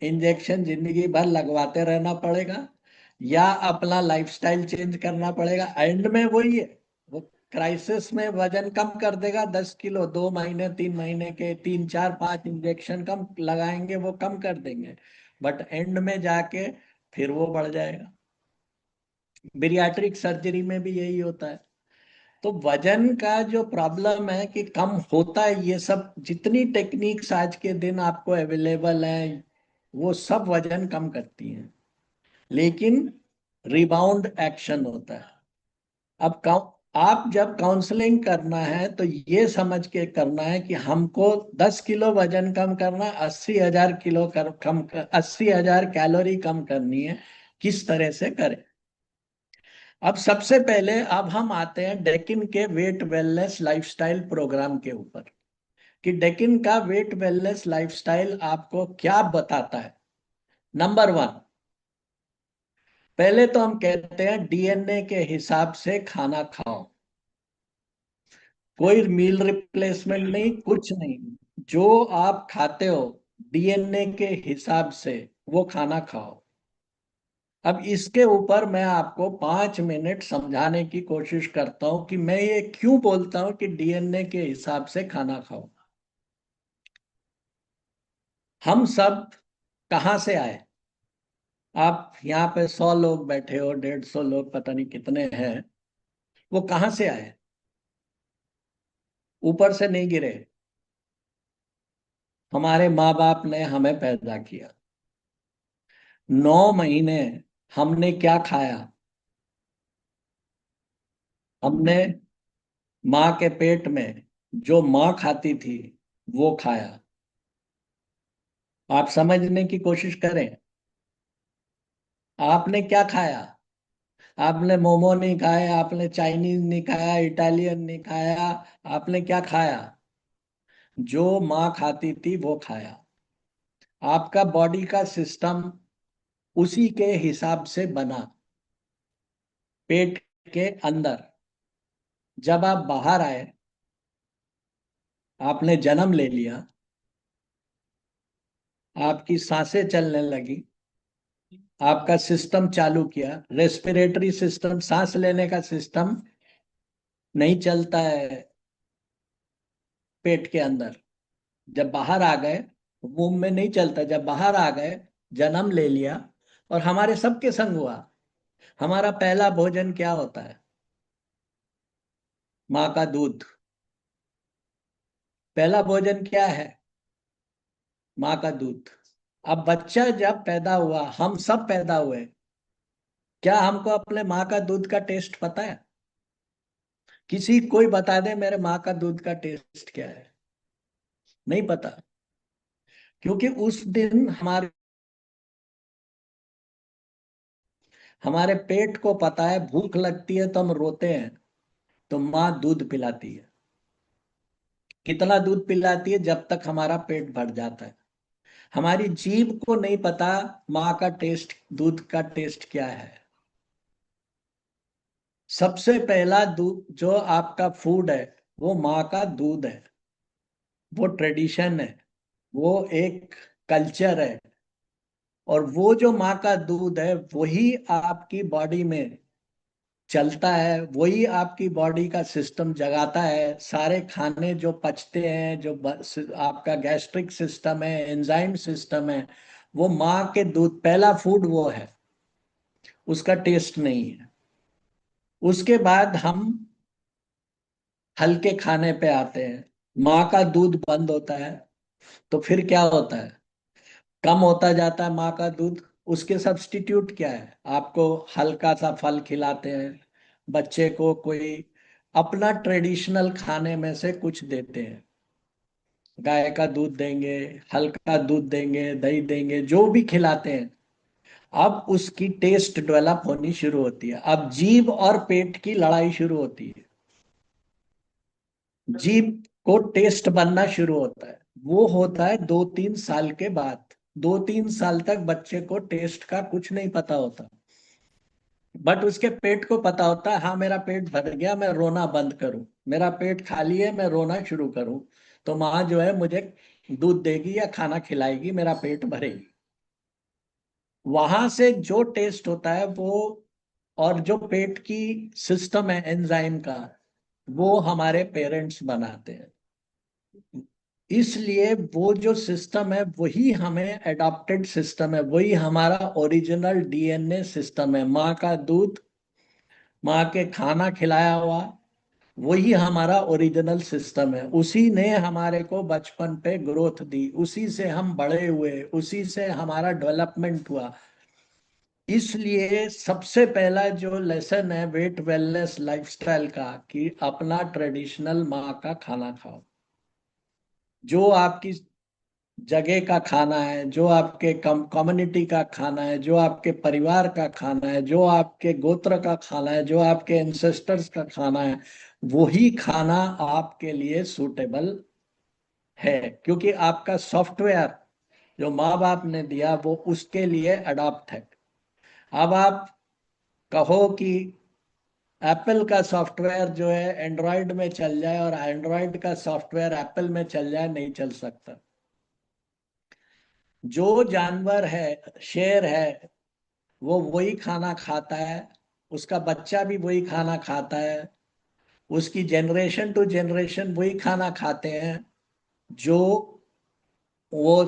इंजेक्शन जिंदगी भर लगवाते रहना पड़ेगा, या अपना लाइफस्टाइल चेंज करना पड़ेगा। एंड में वही है, वो क्राइसिस में वजन कम कर देगा 10 किलो, 2 महीने 3 महीने के 3 4 5 इंजेक्शन कम लगाएंगे, वो कम कर देंगे। बट एंड में जाके फिर वो बढ़ जाएगा। बिरियाट्रिक सर्जरी में भी यही होता है। तो वजन का जो प्रॉब्लम है कि कम होता है, ये सब जितनी टेक्निक्स आज के दिन आपको अवेलेबल है वो सब वजन कम करती हैं, लेकिन रिबाउंड एक्शन होता है। अब आप जब काउंसलिंग करना है तो ये समझ के करना है कि हमको 10 किलो वजन कम करना, 80,000 किलो कम 80,000 कैलोरी कम करनी है, किस तरह से करें। अब सबसे पहले अब हम आते हैं डेकिन के वेट वेलनेस लाइफस्टाइल प्रोग्राम के ऊपर, कि डेकिन का वेट वेलनेस लाइफस्टाइल आपको क्या बताता है। नंबर 1, पहले तो हम कहते हैं DNA के हिसाब से खाना खाओ। कोई मील रिप्लेसमेंट नहीं, कुछ नहीं, जो आप खाते हो DNA के हिसाब से वो खाना खाओ। अब इसके ऊपर मैं आपको 5 मिनट समझाने की कोशिश करता हूं कि मैं ये क्यों बोलता हूं कि DNA के हिसाब से खाना खाओ। हम सब कहां से आए? आप यहाँ पे 100 लोग बैठे हो, 150 लोग, पता नहीं कितने हैं, वो कहां से आए? ऊपर से नहीं गिरे। हमारे माँ बाप ने हमें पैदा किया, 9 महीने हमने क्या खाया? हमने माँ के पेट में जो माँ खाती थी वो खाया। आप समझने की कोशिश करें, आपने क्या खाया? आपने मोमो नहीं खाया, आपने चाइनीज नहीं खाया, इटालियन नहीं खाया, आपने क्या खाया? जो माँ खाती थी वो खाया। आपका बॉडी का सिस्टम उसी के हिसाब से बना। पेट के अंदर जब आप बाहर आए, आपने जन्म ले लिया, आपकी सांसें चलने लगी, आपका सिस्टम चालू किया, रेस्पिरेटरी सिस्टम, सांस लेने का सिस्टम नहीं चलता है पेट के अंदर। जब बाहर आ गए वूम में नहीं चलता। जब बाहर आ गए, जन्म ले लिया, और हमारे सबके संग हुआ, हमारा पहला भोजन क्या होता है? माँ का दूध। पहला भोजन क्या है? माँ का दूध। अब बच्चा जब पैदा हुआ, हम सब पैदा हुए, क्या हमको अपने माँ का दूध का टेस्ट पता है? किसी कोई बता दे मेरे माँ का दूध का टेस्ट क्या है? नहीं पता। क्योंकि उस दिन हमारे पेट को पता है, भूख लगती है तो हम रोते हैं, तो माँ दूध पिलाती है। कितना दूध पिलाती है? जब तक हमारा पेट भर जाता है। हमारी जीभ को नहीं पता माँ का टेस्ट, दूध का टेस्ट क्या है। सबसे पहला दूध जो आपका फूड है, वो माँ का दूध है। वो ट्रेडिशन है, वो एक कल्चर है। और वो जो माँ का दूध है, वही आपकी बॉडी में चलता है, वही आपकी बॉडी का सिस्टम जगाता है। सारे खाने जो पचते हैं, जो आपका गैस्ट्रिक सिस्टम है, एंजाइम सिस्टम है, वो माँ के दूध, पहला फूड वो है। उसका टेस्ट नहीं है। उसके बाद हम हल्के खाने पे आते हैं। माँ का दूध बंद होता है, तो फिर क्या होता है? कम होता जाता है माँ का दूध। उसके सब्स्टिट्यूट क्या है? आपको हल्का सा फल खिलाते हैं, बच्चे को कोई अपना ट्रेडिशनल खाने में से कुछ देते हैं। गाय का दूध देंगे, हल्का दूध देंगे, दही देंगे, जो भी खिलाते हैं। अब उसकी टेस्ट डेवलप होनी शुरू होती है। अब जीभ और पेट की लड़ाई शुरू होती है। जीभ को टेस्ट बनना शुरू होता है। वो होता है 2-3 साल के बाद। 2-3 साल तक बच्चे को टेस्ट का कुछ नहीं पता होता, बट उसके पेट को पता होता है, हाँ मेरा पेट भर गया, मैं रोना बंद करूं, मेरा पेट खाली है, मैं रोना शुरू करूं, तो माँ जो है मुझे दूध देगी या खाना खिलाएगी, मेरा पेट भरेगी। वहां से जो टेस्ट होता है वो, और जो पेट की सिस्टम है एंजाइम का, वो हमारे पेरेंट्स बनाते हैं। इसलिए वो जो सिस्टम है वही हमें एडॉप्टेड सिस्टम है, वही हमारा ओरिजिनल डीएनए सिस्टम है। माँ का दूध, माँ के खाना खिलाया हुआ, वही हमारा ओरिजिनल सिस्टम है। उसी ने हमारे को बचपन पे ग्रोथ दी, उसी से हम बड़े हुए, उसी से हमारा डेवलपमेंट हुआ। इसलिए सबसे पहला जो लेसन है वेट वेलनेस लाइफस्टाइल का, कि अपना ट्रेडिशनल माँ का खाना खाओ। जो आपकी जगह का खाना है, जो आपके कम्युनिटी का खाना है, जो आपके परिवार का खाना है, जो आपके गोत्र का खाना है, जो आपके एंसेस्टर्स का खाना है, वही खाना आपके लिए सूटेबल है। क्योंकि आपका सॉफ्टवेयर जो माँ बाप ने दिया, वो उसके लिए अडॉप्ट है। अब आप कहो कि एप्पल का सॉफ्टवेयर जो है एंड्रॉयड में चल जाए, और एंड्रॉयड का सॉफ्टवेयर एप्पल में चल जाए, नहीं चल सकता। जो जानवर है, शेर है, वो वही खाना खाता है, उसका बच्चा भी वही खाना खाता है, उसकी जनरेशन टू जनरेशन वही खाना खाते हैं। जो वो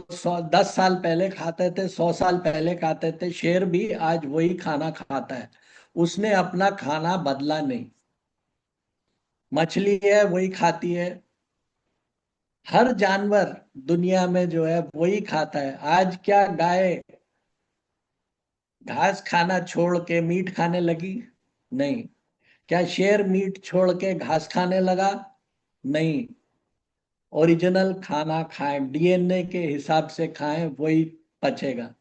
10 साल पहले खाते थे, 100 साल पहले खाते थे, शेर भी आज वही खाना खाता है। उसने अपना खाना बदला नहीं। मछली है वही खाती है। हर जानवर दुनिया में जो है वही खाता है। आज क्या गाय घास खाना छोड़ के मीट खाने लगी? नहीं। क्या शेर मीट छोड़ के घास खाने लगा? नहीं। ओरिजिनल खाना खाएं, डीएनए के हिसाब से खाएं, वही पचेगा।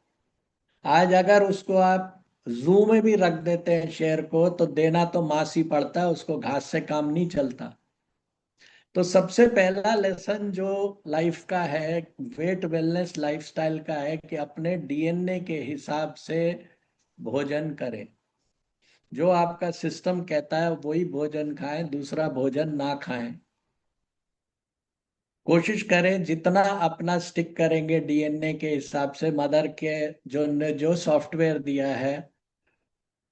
आज अगर उसको आप जू में भी रख देते हैं शेर को, तो देना तो मांस ही पड़ता है, उसको घास से काम नहीं चलता। तो सबसे पहला लेसन जो लाइफ का है, वेट वेलनेस लाइफस्टाइल का है, कि अपने डीएनए के हिसाब से भोजन करें। जो आपका सिस्टम कहता है वही भोजन खाएं, दूसरा भोजन ना खाएं। कोशिश करें जितना अपना स्टिक करेंगे डीएनए के हिसाब से, मदर के जो ने जो सॉफ्टवेयर दिया है,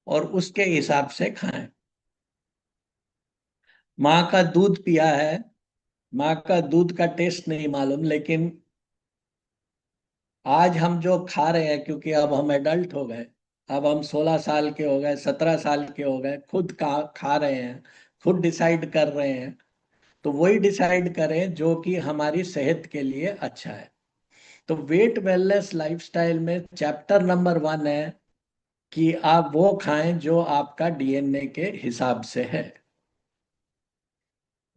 और उसके हिसाब से खाएं। माँ का दूध पिया है, माँ का दूध का टेस्ट नहीं मालूम, लेकिन आज हम जो खा रहे हैं, क्योंकि अब हम एडल्ट हो गए, अब हम 16 साल के हो गए, 17 साल के हो गए, खुद खा रहे हैं, खुद डिसाइड कर रहे हैं, तो वही डिसाइड करें जो कि हमारी सेहत के लिए अच्छा है। तो वेट वेलनेस लाइफस्टाइल में चैप्टर नंबर 1 है कि आप वो खाएं जो आपका डीएनए के हिसाब से है।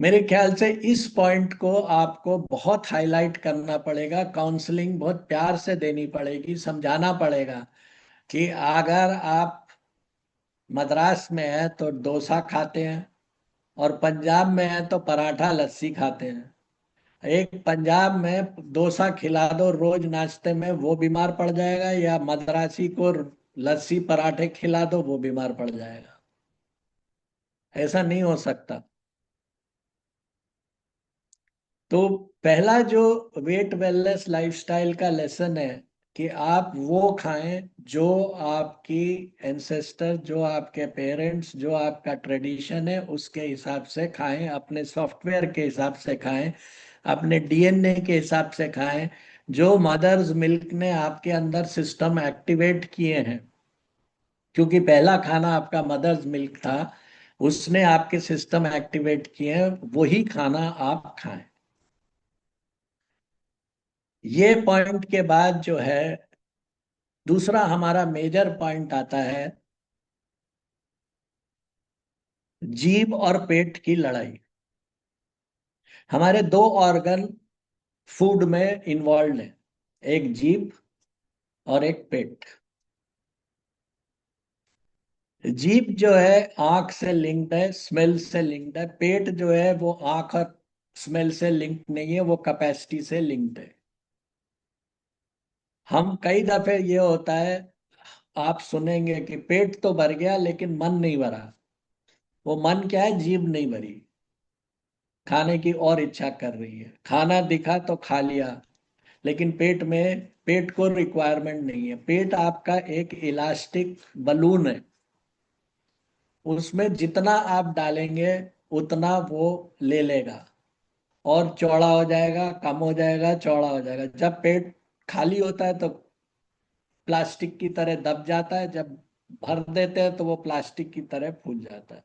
मेरे ख्याल से इस पॉइंट को आपको बहुत हाईलाइट करना पड़ेगा, काउंसलिंग बहुत प्यार से देनी पड़ेगी, समझाना पड़ेगा कि अगर आप मद्रास में है तो डोसा खाते हैं, और पंजाब में है तो पराठा लस्सी खाते हैं। एक पंजाब में डोसा खिला दो रोज नाश्ते में, वो बीमार पड़ जाएगा, या मद्रासी को लस्सी पराठे खिला दो, वो बीमार पड़ जाएगा। ऐसा नहीं हो सकता। तो पहला जो वेट वेलनेस लाइफस्टाइल का लेसन है कि आप वो खाएं जो आपकी एंसेस्टर, जो आपके पेरेंट्स, जो आपका ट्रेडिशन है उसके हिसाब से खाएं, अपने सॉफ्टवेयर के हिसाब से खाएं, अपने डीएनए के हिसाब से खाएं, जो मदर्स मिल्क ने आपके अंदर सिस्टम एक्टिवेट किए हैं। क्योंकि पहला खाना आपका मदर्स मिल्क था, उसने आपके सिस्टम एक्टिवेट किए हैं, वही खाना आप खाएं। ये पॉइंट के बाद जो है दूसरा हमारा मेजर पॉइंट आता है जीभ और पेट की लड़ाई। हमारे दो ऑर्गन फूड में इन्वॉल्व है, एक जीभ और एक पेट। जीभ जो है आंख से लिंक्ड है, स्मेल से लिंक्ड है। पेट जो है वो आंख और स्मेल से लिंक्ड नहीं है, वो कैपेसिटी से लिंक्ड है। हम कई दफे ये होता है, आप सुनेंगे कि पेट तो भर गया लेकिन मन नहीं भरा। वो मन क्या है? जीभ नहीं भरी, खाने की और इच्छा कर रही है। खाना दिखा तो खा लिया, लेकिन पेट को रिक्वायरमेंट नहीं है। पेट आपका एक इलास्टिक बलून है, उसमें जितना आप डालेंगे उतना वो ले लेगा, और चौड़ा हो जाएगा, कम हो जाएगा, चौड़ा हो जाएगा। जब पेट खाली होता है तो प्लास्टिक की तरह दब जाता है, जब भर देते हैं तो वो प्लास्टिक की तरह फूल जाता है।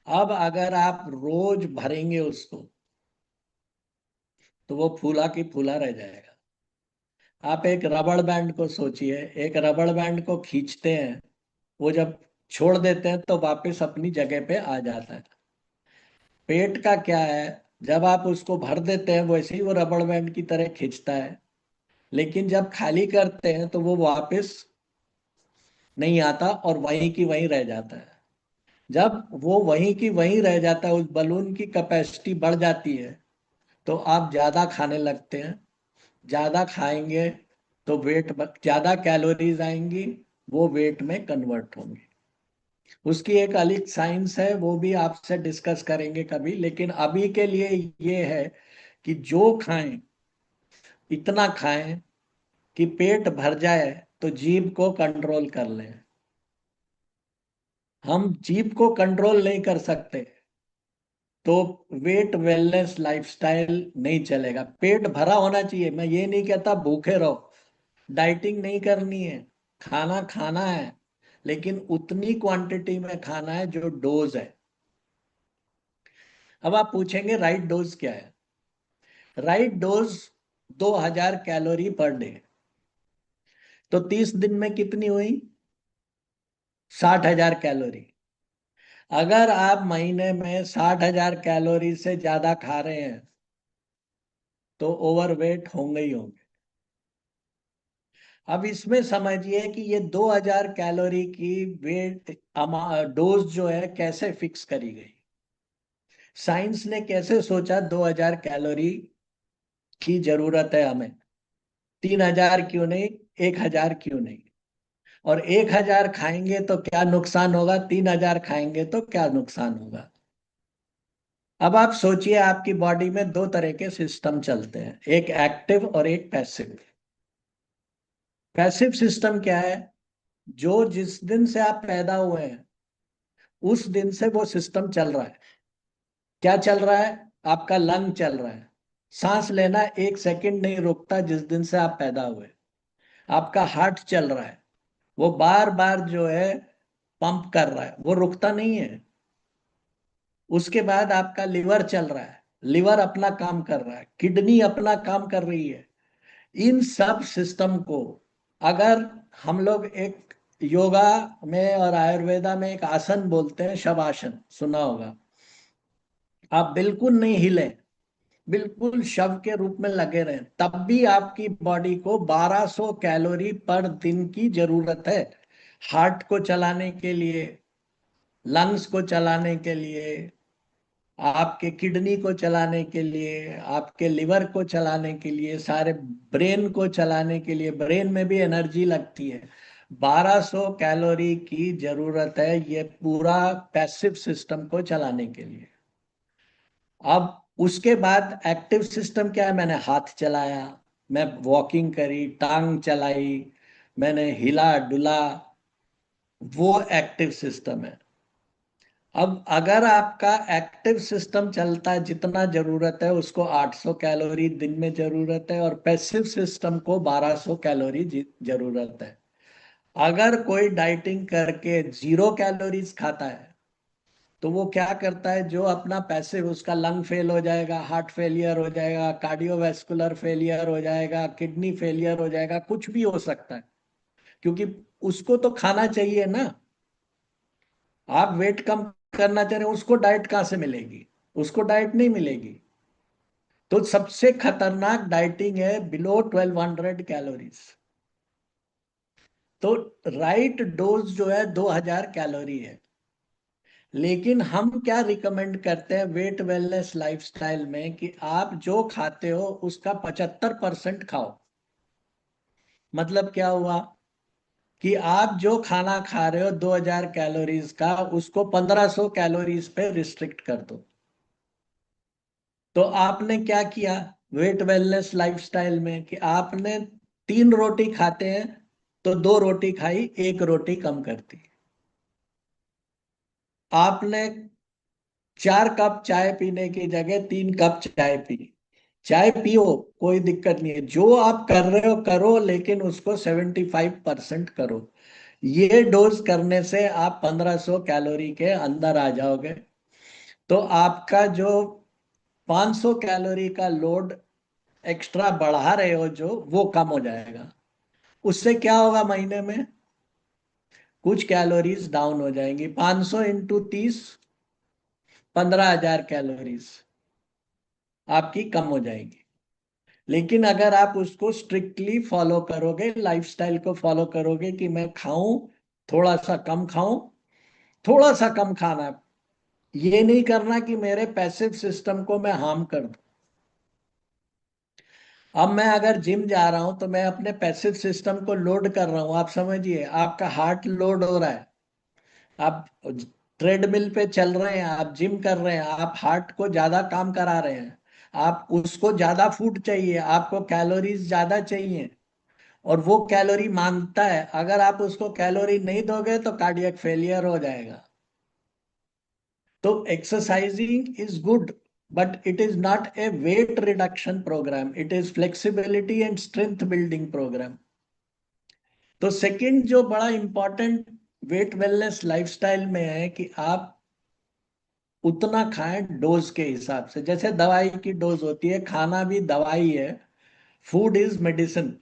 अब अगर आप रोज भरेंगे उसको तो वो फूला की फूला रह जाएगा। आप एक रबड़ बैंड को सोचिए, एक रबड़ बैंड को खींचते हैं, वो जब छोड़ देते हैं तो वापस अपनी जगह पे आ जाता है। पेट का क्या है? जब आप उसको भर देते हैं वैसे ही वो रबड़ बैंड की तरह खींचता है, लेकिन जब खाली करते हैं तो वो वापस नहीं आता और वहीं की वहीं रह जाता है। जब वो वहीं की वहीं रह जाता है, उस बलून की कैपेसिटी बढ़ जाती है, तो आप ज्यादा खाने लगते हैं। ज्यादा खाएंगे तो ज्यादा कैलोरीज आएंगी, वो वेट में कन्वर्ट होंगे। उसकी एक अलग साइंस है, वो भी आपसे डिस्कस करेंगे कभी। लेकिन अभी के लिए ये है कि जो खाएं इतना खाएं कि पेट भर जाए तो जीभ को कंट्रोल कर लें। हम जीभ को कंट्रोल नहीं कर सकते तो वेट वेलनेस लाइफस्टाइल नहीं चलेगा। पेट भरा होना चाहिए। मैं ये नहीं कहता भूखे रहो, डाइटिंग नहीं करनी है, खाना खाना है, लेकिन उतनी क्वांटिटी में खाना है जो डोज है। अब आप पूछेंगे राइट डोज क्या है? Right dose 2000 calorie per day. तो 30 दिन में कितनी हुई? 60,000 कैलोरी। अगर आप महीने में 60,000 कैलोरी से ज्यादा खा रहे हैं तो ओवरवेट होंगे ही होंगे। अब इसमें समझिए कि ये 2000 कैलोरी की वेट डोज जो है कैसे फिक्स करी गई। साइंस ने कैसे सोचा 2000 कैलोरी की जरूरत है हमें, 3000 क्यों नहीं, 1000 क्यों नहीं? और 1000 खाएंगे तो क्या नुकसान होगा, 3000 खाएंगे तो क्या नुकसान होगा? अब आप सोचिए, आपकी बॉडी में दो तरह के सिस्टम चलते हैं, एक एक्टिव और एक पैसिव। पैसिव सिस्टम क्या है? जो जिस दिन से आप पैदा हुए हैं उस दिन से वो सिस्टम चल रहा है। क्या चल रहा है? आपका लंग चल रहा है, सांस लेना 1 सेकंड नहीं रुकता जिस दिन से आप पैदा हुए। आपका हार्ट चल रहा है, वो बार बार जो है पंप कर रहा है, वो रुकता नहीं है। उसके बाद आपका लिवर चल रहा है, लिवर अपना काम कर रहा है, किडनी अपना काम कर रही है। इन सब सिस्टम को अगर हम लोग एक योगा में और आयुर्वेदा में एक आसन बोलते हैं, शवासन, सुना होगा। आप बिल्कुल नहीं हिले, बिल्कुल शव के रूप में लगे रहें, तब भी आपकी बॉडी को 1200 कैलोरी पर दिन की जरूरत है। हार्ट को चलाने के लिए, लंग्स को चलाने के लिए, आपके किडनी को चलाने के लिए, आपके लिवर को चलाने के लिए, सारे ब्रेन को चलाने के लिए। ब्रेन में भी एनर्जी लगती है। 1200 कैलोरी की जरूरत है ये पूरा पैसिव सिस्टम को चलाने के लिए। अब उसके बाद एक्टिव सिस्टम क्या है? मैंने हाथ चलाया, मैं वॉकिंग करी, टांग चलाई, मैंने हिला डुला, वो एक्टिव सिस्टम है। अब अगर आपका एक्टिव सिस्टम चलता है, जितना जरूरत है उसको 800 कैलोरी दिन में जरूरत है, और पैसिव सिस्टम को 1200 कैलोरी जरूरत है। अगर कोई डाइटिंग करके 0 कैलोरीज खाता है तो वो क्या करता है? जो अपना पैसिव, उसका लंग फेल हो जाएगा, हार्ट फेलियर हो जाएगा, कार्डियोवैस्कुलर फेलियर हो जाएगा, किडनी फेलियर हो जाएगा, कुछ भी हो सकता है। क्योंकि उसको तो खाना चाहिए ना। आप वेट कम करना चाह रहे हो, उसको डाइट कहां से मिलेगी? उसको डाइट नहीं मिलेगी। तो सबसे खतरनाक डाइटिंग है बिलो 1200 कैलोरीज। तो राइट डोज जो है 2000 कैलोरी है। लेकिन हम क्या रिकमेंड करते हैं वेट वेलनेस लाइफस्टाइल में कि आप जो खाते हो उसका 75% खाओ। मतलब क्या हुआ कि आप जो खाना खा रहे हो 2000 कैलोरीज का, उसको 1500 कैलोरीज पे रिस्ट्रिक्ट कर दो। तो आपने क्या किया वेट वेलनेस लाइफस्टाइल में कि आपने 3 रोटी खाते हैं तो 2 रोटी खाई, 1 रोटी कम कर दी। आपने 4 कप चाय पीने की जगह 3 कप चाय पी। चाय पियो, कोई दिक्कत नहीं है, जो आप कर रहे हो करो, लेकिन उसको 75% करो। ये डोज करने से आप 1500 कैलोरी के अंदर आ जाओगे। तो आपका जो 500 कैलोरी का लोड एक्स्ट्रा बढ़ा रहे हो जो, वो कम हो जाएगा। उससे क्या होगा? महीने में कुछ कैलोरीज डाउन हो जाएंगी। 500 इंटू 30, 15,000 कैलोरीज आपकी कम हो जाएंगी। लेकिन अगर आप उसको स्ट्रिक्टली फॉलो करोगे, लाइफस्टाइल को फॉलो करोगे कि मैं खाऊं, थोड़ा सा कम खाऊं, थोड़ा सा कम खाना, ये नहीं करना कि मेरे पैसिव सिस्टम को मैं हार्म कर दूं। अब मैं अगर जिम जा रहा हूं तो मैं अपने पैसिव सिस्टम को लोड कर रहा हूं। आप समझिए, आपका हार्ट लोड हो रहा है, आप ट्रेडमिल पे चल रहे हैं, आप जिम कर रहे हैं, आप हार्ट को ज्यादा काम करा रहे हैं, आप उसको ज्यादा फूड चाहिए, आपको कैलोरीज ज्यादा चाहिए, और वो कैलोरी मांगता है। अगर आप उसको कैलोरी नहीं दोगे तो कार्डियक फेलियर हो जाएगा। तो exercising is good, but it is not a weight reduction program, it is flexibility and strength building program. तो सेकंड जो बड़ा इंपॉर्टेंट वेट वेलनेस लाइफस्टाइल में है कि आप उतना खाएं डोज के हिसाब से। जैसे दवाई की डोज होती है, खाना भी दवाई है। Food is medicine.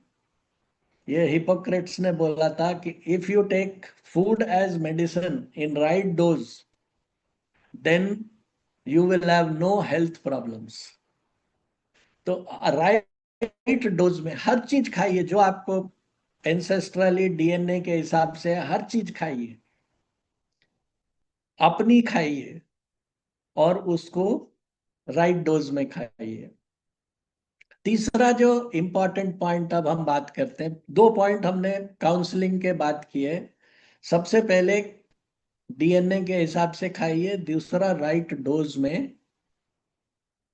ये हिपोक्रेट्स ने बोला था कि if you take food as medicine in right dose, then you will have no health problems. तो राइट डोज में हर चीज खाइए जो आपको एंसेस्ट्रली डीएनए के हिसाब से, हर चीज खाइए, अपनी खाइए, और उसको राइट डोज में खाइए। तीसरा जो इंपॉर्टेंट पॉइंट अब हम बात करते हैं, 2 पॉइंट हमने काउंसलिंग के बात किए। सबसे पहले डीएनए के हिसाब से खाइए, दूसरा राइट डोज में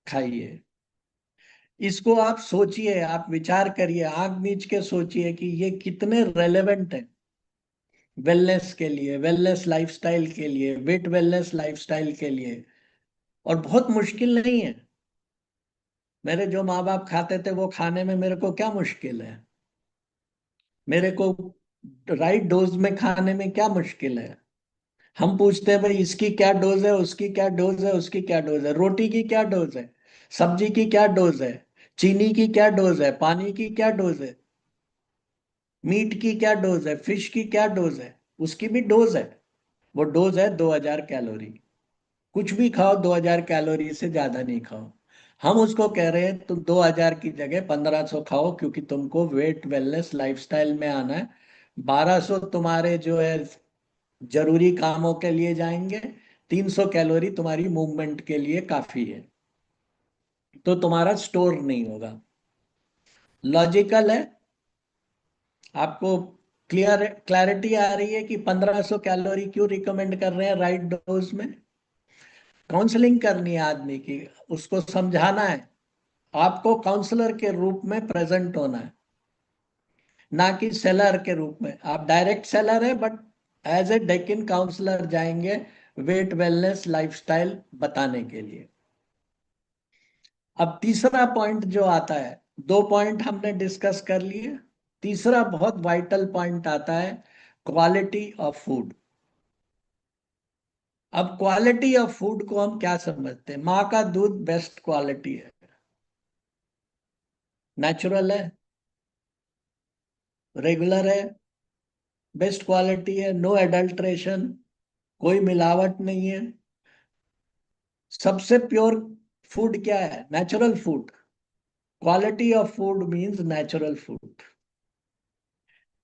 खाइए। इसको आप सोचिए, आप विचार करिए, आंख मीच के सोचिए कि ये कितने रेलेवेंट है वेलनेस के लिए, वेलनेस लाइफस्टाइल के लिए, वेट वेलनेस लाइफस्टाइल के लिए। और बहुत मुश्किल नहीं है। मेरे जो माँ बाप खाते थे वो खाने में मेरे को क्या मुश्किल है? मेरे को राइट डोज में खाने में क्या मुश्किल है? हम पूछते हैं भाई इसकी क्या डोज है, उसकी क्या डोज है, उसकी क्या डोज है, रोटी की क्या डोज है, सब्जी की क्या डोज है, चीनी की क्या डोज है, पानी की क्या डोज है, मीट की क्या डोज है, फिश की क्या डोज है? उसकी भी डोज है। वो डोज है 2000 कैलोरी। कुछ भी खाओ 2000 कैलोरी से ज्यादा नहीं खाओ। हम उसको कह रहे हैं तुम 2000 की जगह 1500 खाओ, क्योंकि तुमको वेट वेलनेस लाइफस्टाइल में आना है। 1200 तुम्हारे जो है जरूरी कामों के लिए जाएंगे। 300 कैलोरी तुम्हारी मूवमेंट के लिए काफी है। तो तुम्हारा स्टोर नहीं होगा। लॉजिकल है? आपको क्लैरिटी आ रही है कि 1500 कैलोरी क्यों रिकमेंड कर रहे हैं राइट डोज में? काउंसलिंग करनी है आदमी की, उसको समझाना है। आपको काउंसलर के रूप में प्रेजेंट होना है, ना कि सेलर के रूप में। आप डायरेक्ट सेलर है, but as a Dekin counsellor जाएंगे वेट वेलनेस लाइफस्टाइल बताने के लिए। अब तीसरा पॉइंट जो आता है, दो पॉइंट हमने डिस्कस कर लिए। तीसरा बहुत वाइटल पॉइंट आता है, क्वालिटी ऑफ फूड। अब क्वालिटी ऑफ फूड को हम क्या समझते हैं? माँ का दूध बेस्ट क्वालिटी है, नेचुरल है, रेगुलर है, बेस्ट क्वालिटी है, नो एडल्ट्रेशन, कोई मिलावट नहीं है। सबसे प्योर फूड क्या है? Natural food. Quality of food means natural food.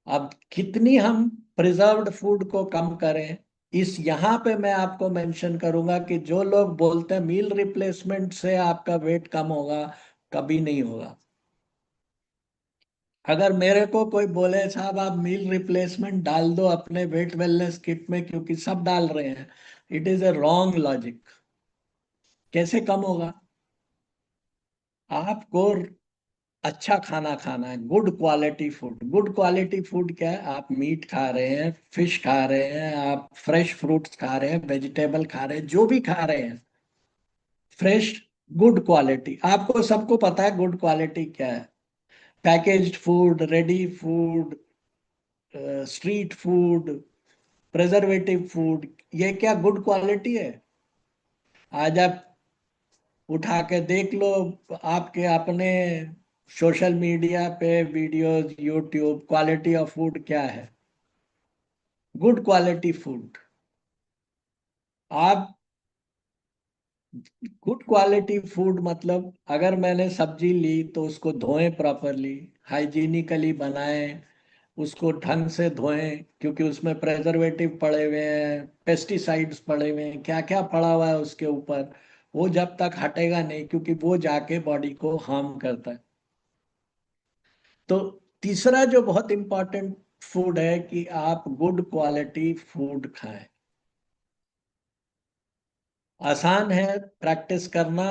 अब कितनी हम प्रिजर्व्ड फूड को कम करें, इस यहां पे मैं आपको मेंशन करूंगा कि जो लोग बोलते हैं मील रिप्लेसमेंट से आपका वेट कम होगा, कभी नहीं होगा। अगर मेरे को कोई बोले साहब आप मील रिप्लेसमेंट डाल दो अपने वेट वेलनेस किट में क्योंकि सब डाल रहे हैं, it is a wrong logic. कैसे कम होगा? आपको अच्छा खाना खाना है, good quality food. Good quality food क्या है? आप मीट खा रहे हैं, फिश खा रहे हैं, आप फ्रेश फ्रूट्स खा रहे हैं, वेजिटेबल खा रहे हैं, जो भी खा रहे हैं फ्रेश, गुड क्वालिटी। आपको सबको पता है गुड क्वालिटी क्या है। Packaged food, ready food, street food, preservative food, ये क्या गुड क्वालिटी है? आज आप उठा के देख लो आपके अपने सोशल मीडिया पे videos, YouTube, quality of food क्या है? Good quality food. आप गुड क्वालिटी फूड मतलब अगर मैंने सब्जी ली तो उसको धोएं प्रॉपरली, हाइजीनिकली बनाएं, उसको ढंग से धोएं, क्योंकि उसमें प्रेजर्वेटिव पड़े हुए हैं, पेस्टिसाइड्स पड़े हुए हैं, क्या क्या पड़ा हुआ है उसके ऊपर। वो जब तक हटेगा नहीं, क्योंकि वो जाके बॉडी को हार्म करता है। तो तीसरा जो बहुत इंपॉर्टेंट फूड है कि आप गुड क्वालिटी फूड खाएं। आसान है प्रैक्टिस करना।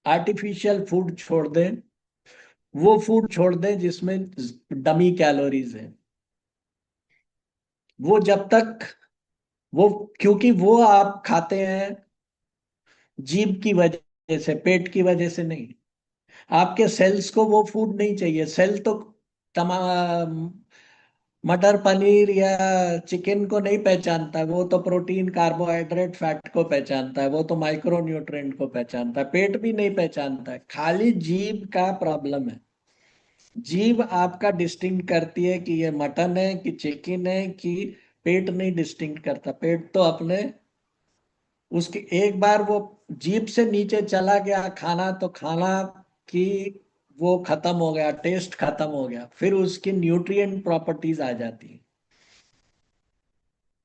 आर्टिफिशियल फूड छोड़ दें, वो फूड छोड़ दें जिसमें डमी कैलोरीज हैं। वो जब तक वो क्योंकि वो आप खाते हैं जीभ की वजह से, पेट की वजह से नहीं। आपके सेल्स को वो फूड नहीं चाहिए। सेल तो तमाम मटर पनीर या चिकन को नहीं पहचानता, वो तो प्रोटीन, कार्बोहाइड्रेट, फैट को पहचानता है, वो तो माइक्रो न्यूट्रिएंट को पहचानता है। पेट भी नहीं पहचानता है, खाली जीभ का प्रॉब्लम है। जीभ आपका डिस्टिंक्ट करती है कि ये मटन है कि चिकन है कि, पेट नहीं डिस्टिंक्ट करता। पेट तो अपने उसके एक बार वो जीभ से नीचे चला गया खाना, तो खाना की वो खत्म हो गया, टेस्ट खत्म हो गया, फिर उसकी न्यूट्रिएंट प्रॉपर्टीज आ जाती है।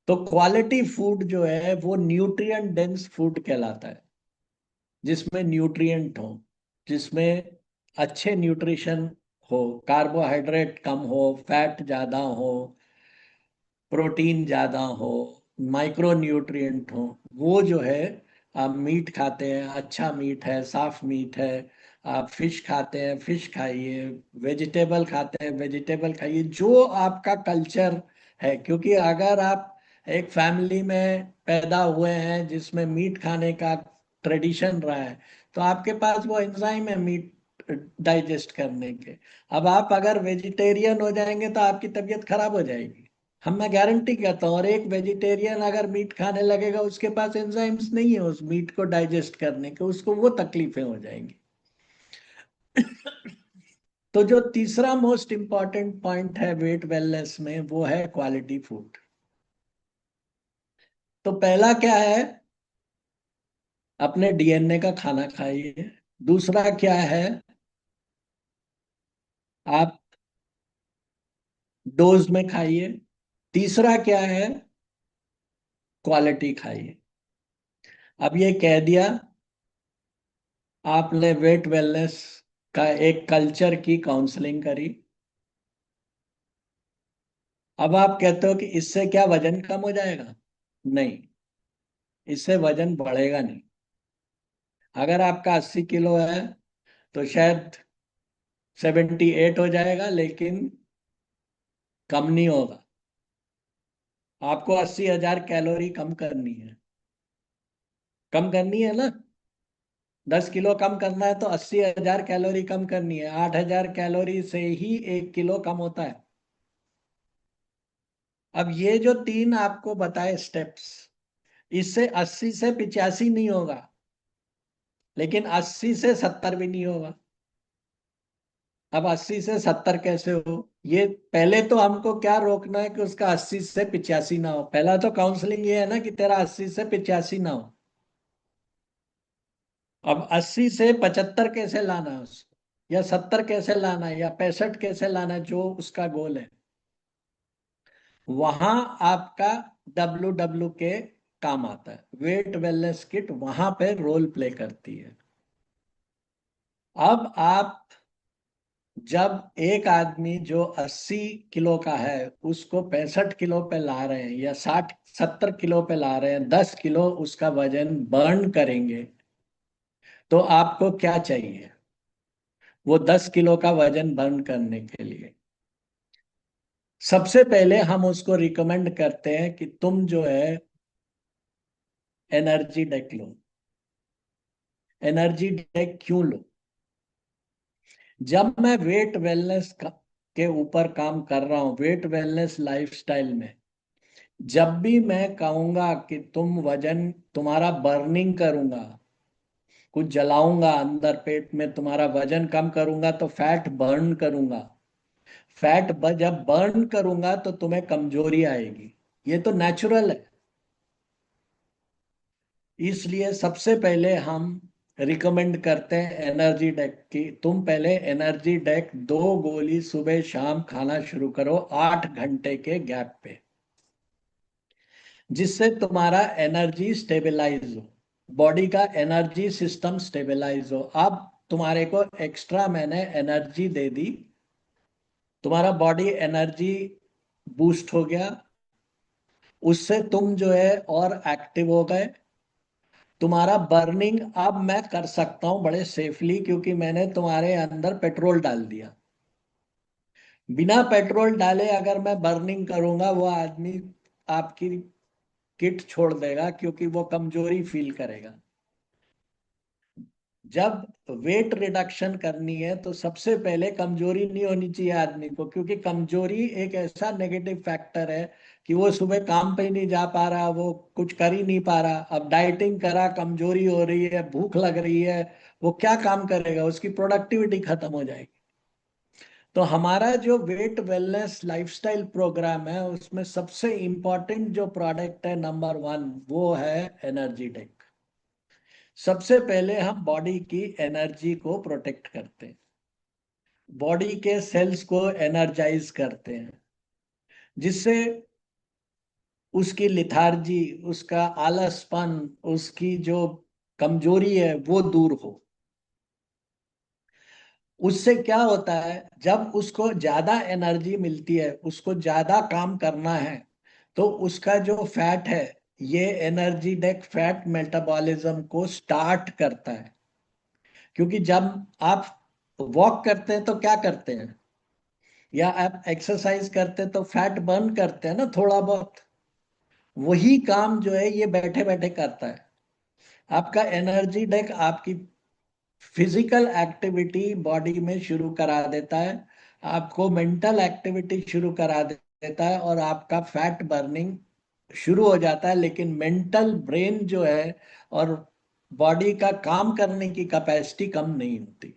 तो क्वालिटी फूड जो है वो न्यूट्रिएंट डेंस फूड कहलाता है, जिसमें न्यूट्रिएंट हो, जिसमें अच्छे न्यूट्रिशन हो, कार्बोहाइड्रेट कम हो, फैट ज्यादा हो, प्रोटीन ज्यादा हो, माइक्रो न्यूट्रिएंट हो। वो जो है, आप मीट खाते हैं, अच्छा मीट है, साफ मीट है। आप फिश खाते हैं, फिश खाइए। वेजिटेबल खाते हैं, वेजिटेबल खाइए, जो आपका कल्चर है। क्योंकि अगर आप एक फैमिली में पैदा हुए हैं जिसमें मीट खाने का ट्रेडिशन रहा है, तो आपके पास वो एंजाइम है मीट डाइजेस्ट करने के। अब आप अगर वेजिटेरियन हो जाएंगे तो आपकी तबीयत खराब हो जाएगी, मैं गारंटी करता हूँ। और एक वेजिटेरियन अगर मीट खाने लगेगा, उसके पास एंजाइम्स नहीं है उस मीट को डाइजेस्ट करने के, उसको वो तकलीफें हो जाएंगी। तो जो तीसरा मोस्ट इंपॉर्टेंट पॉइंट है वेट वेलनेस में, वो है क्वालिटी फूड। तो पहला क्या है, अपने डीएनए का खाना खाइए। दूसरा क्या है, आप डोज में खाइए। तीसरा क्या है, क्वालिटी खाइए। अब ये कह दिया, आपने वेट वेलनेस का एक कल्चर की काउंसलिंग करी। अब आप कहते हो कि इससे क्या वजन कम हो जाएगा? नहीं, इससे वजन बढ़ेगा नहीं। अगर आपका 80 किलो है तो शायद 78 हो जाएगा, लेकिन कम नहीं होगा। आपको 80,000 कैलोरी कम करनी है, कम करनी है ना। 10 किलो कम करना है तो 80,000 कैलोरी कम करनी है। 8,000 कैलोरी से ही 1 किलो कम होता है। अब ये जो तीन आपको बताए स्टेप्स, इससे 80 से 85 नहीं होगा, लेकिन 80 से 70 भी नहीं होगा। अब 80 से 70 कैसे हो? ये पहले तो हमको क्या रोकना है कि उसका 80 से 85 ना हो। पहला तो काउंसलिंग ये है ना कि तेरा 80 से 85 ना हो। अब 80 से 75 कैसे लाना है उसको, या 70 कैसे लाना है, या 65 कैसे लाना है, जो उसका गोल है, वहां आपका WW के काम आता है। वेट वेलनेस किट वहां पे रोल प्ले करती है। अब आप, जब एक आदमी जो 80 किलो का है उसको 65 किलो पे ला रहे हैं, या 60-70 किलो पे ला रहे हैं, 10 किलो उसका वजन बर्न करेंगे, तो आपको क्या चाहिए वो 10 किलो का वजन बर्न करने के लिए? सबसे पहले हम उसको रिकमेंड करते हैं कि तुम जो है एनर्जी डेक लो। एनर्जी डेक क्यों लो? जब मैं वेट वेलनेस के ऊपर काम कर रहा हूं, वेट वेलनेस लाइफस्टाइल में, जब भी मैं कहूंगा कि तुम वजन, तुम्हारा बर्निंग करूंगा, कुछ जलाऊंगा अंदर पेट में, तुम्हारा वजन कम करूंगा, तो फैट बर्न करूंगा। जब बर्न करूंगा तो तुम्हें कमजोरी आएगी, ये तो नेचुरल है। इसलिए सबसे पहले हम रिकमेंड करते हैं एनर्जी डेक की। तुम पहले एनर्जी डेक 2 गोली सुबह शाम खाना शुरू करो 8 घंटे के गैप पे, जिससे तुम्हारा एनर्जी स्टेबलाइज हो, बॉडी का एनर्जी सिस्टम स्टेबलाइज हो। अब तुम्हारे को एक्स्ट्रा मैंने एनर्जी दे दी, तुम्हारा बॉडी एनर्जी बूस्ट हो गया, उससे तुम जो है और एक्टिव हो गए। तुम्हारा बर्निंग अब मैं कर सकता हूं बड़े सेफली, क्योंकि मैंने तुम्हारे अंदर पेट्रोल डाल दिया। बिना पेट्रोल डाले अगर मैं बर्निंग करूंगा, वो आदमी आपकी किट छोड़ देगा, क्योंकि वो कमजोरी फील करेगा। जब वेट रिडक्शन करनी है तो सबसे पहले कमजोरी नहीं होनी चाहिए आदमी को, क्योंकि कमजोरी एक ऐसा नेगेटिव फैक्टर है कि वो सुबह काम पे ही नहीं जा पा रहा, वो कुछ कर ही नहीं पा रहा। अब डाइटिंग करा, कमजोरी हो रही है, भूख लग रही है, वो क्या काम करेगा? उसकी प्रोडक्टिविटी खत्म हो जाएगी। तो हमारा जो वेट वेलनेस लाइफस्टाइल प्रोग्राम है, उसमें सबसे इंपॉर्टेंट जो प्रोडक्ट है नंबर 1, वो है एनर्जी ड्रिंक। सबसे पहले हम बॉडी की एनर्जी को प्रोटेक्ट करते हैं, बॉडी के सेल्स को एनर्जाइज करते हैं, जिससे उसकी लिथार्जी, उसका आलसपन, उसकी जो कमजोरी है वो दूर हो। उससे क्या होता है, जब उसको ज्यादा एनर्जी मिलती है, उसको ज्यादा काम करना है, तो उसका जो फैट है, ये एनर्जी डेक फैट मेटाबॉलिज्म को स्टार्ट करता है। क्योंकि जब आप वॉक करते हैं तो क्या करते हैं, या आप एक्सरसाइज करते हैं तो फैट बर्न करते हैं ना थोड़ा बहुत। वही काम जो है ये बैठे बैठे करता है। आपका एनर्जी डेक आपकी फिजिकल एक्टिविटी बॉडी में शुरू करा देता है, आपको मेंटल एक्टिविटी शुरू करा देता है, और आपका फैट बर्निंग शुरू हो जाता है। लेकिन मेंटल ब्रेन जो है और बॉडी का काम करने की कैपेसिटी कम नहीं होती।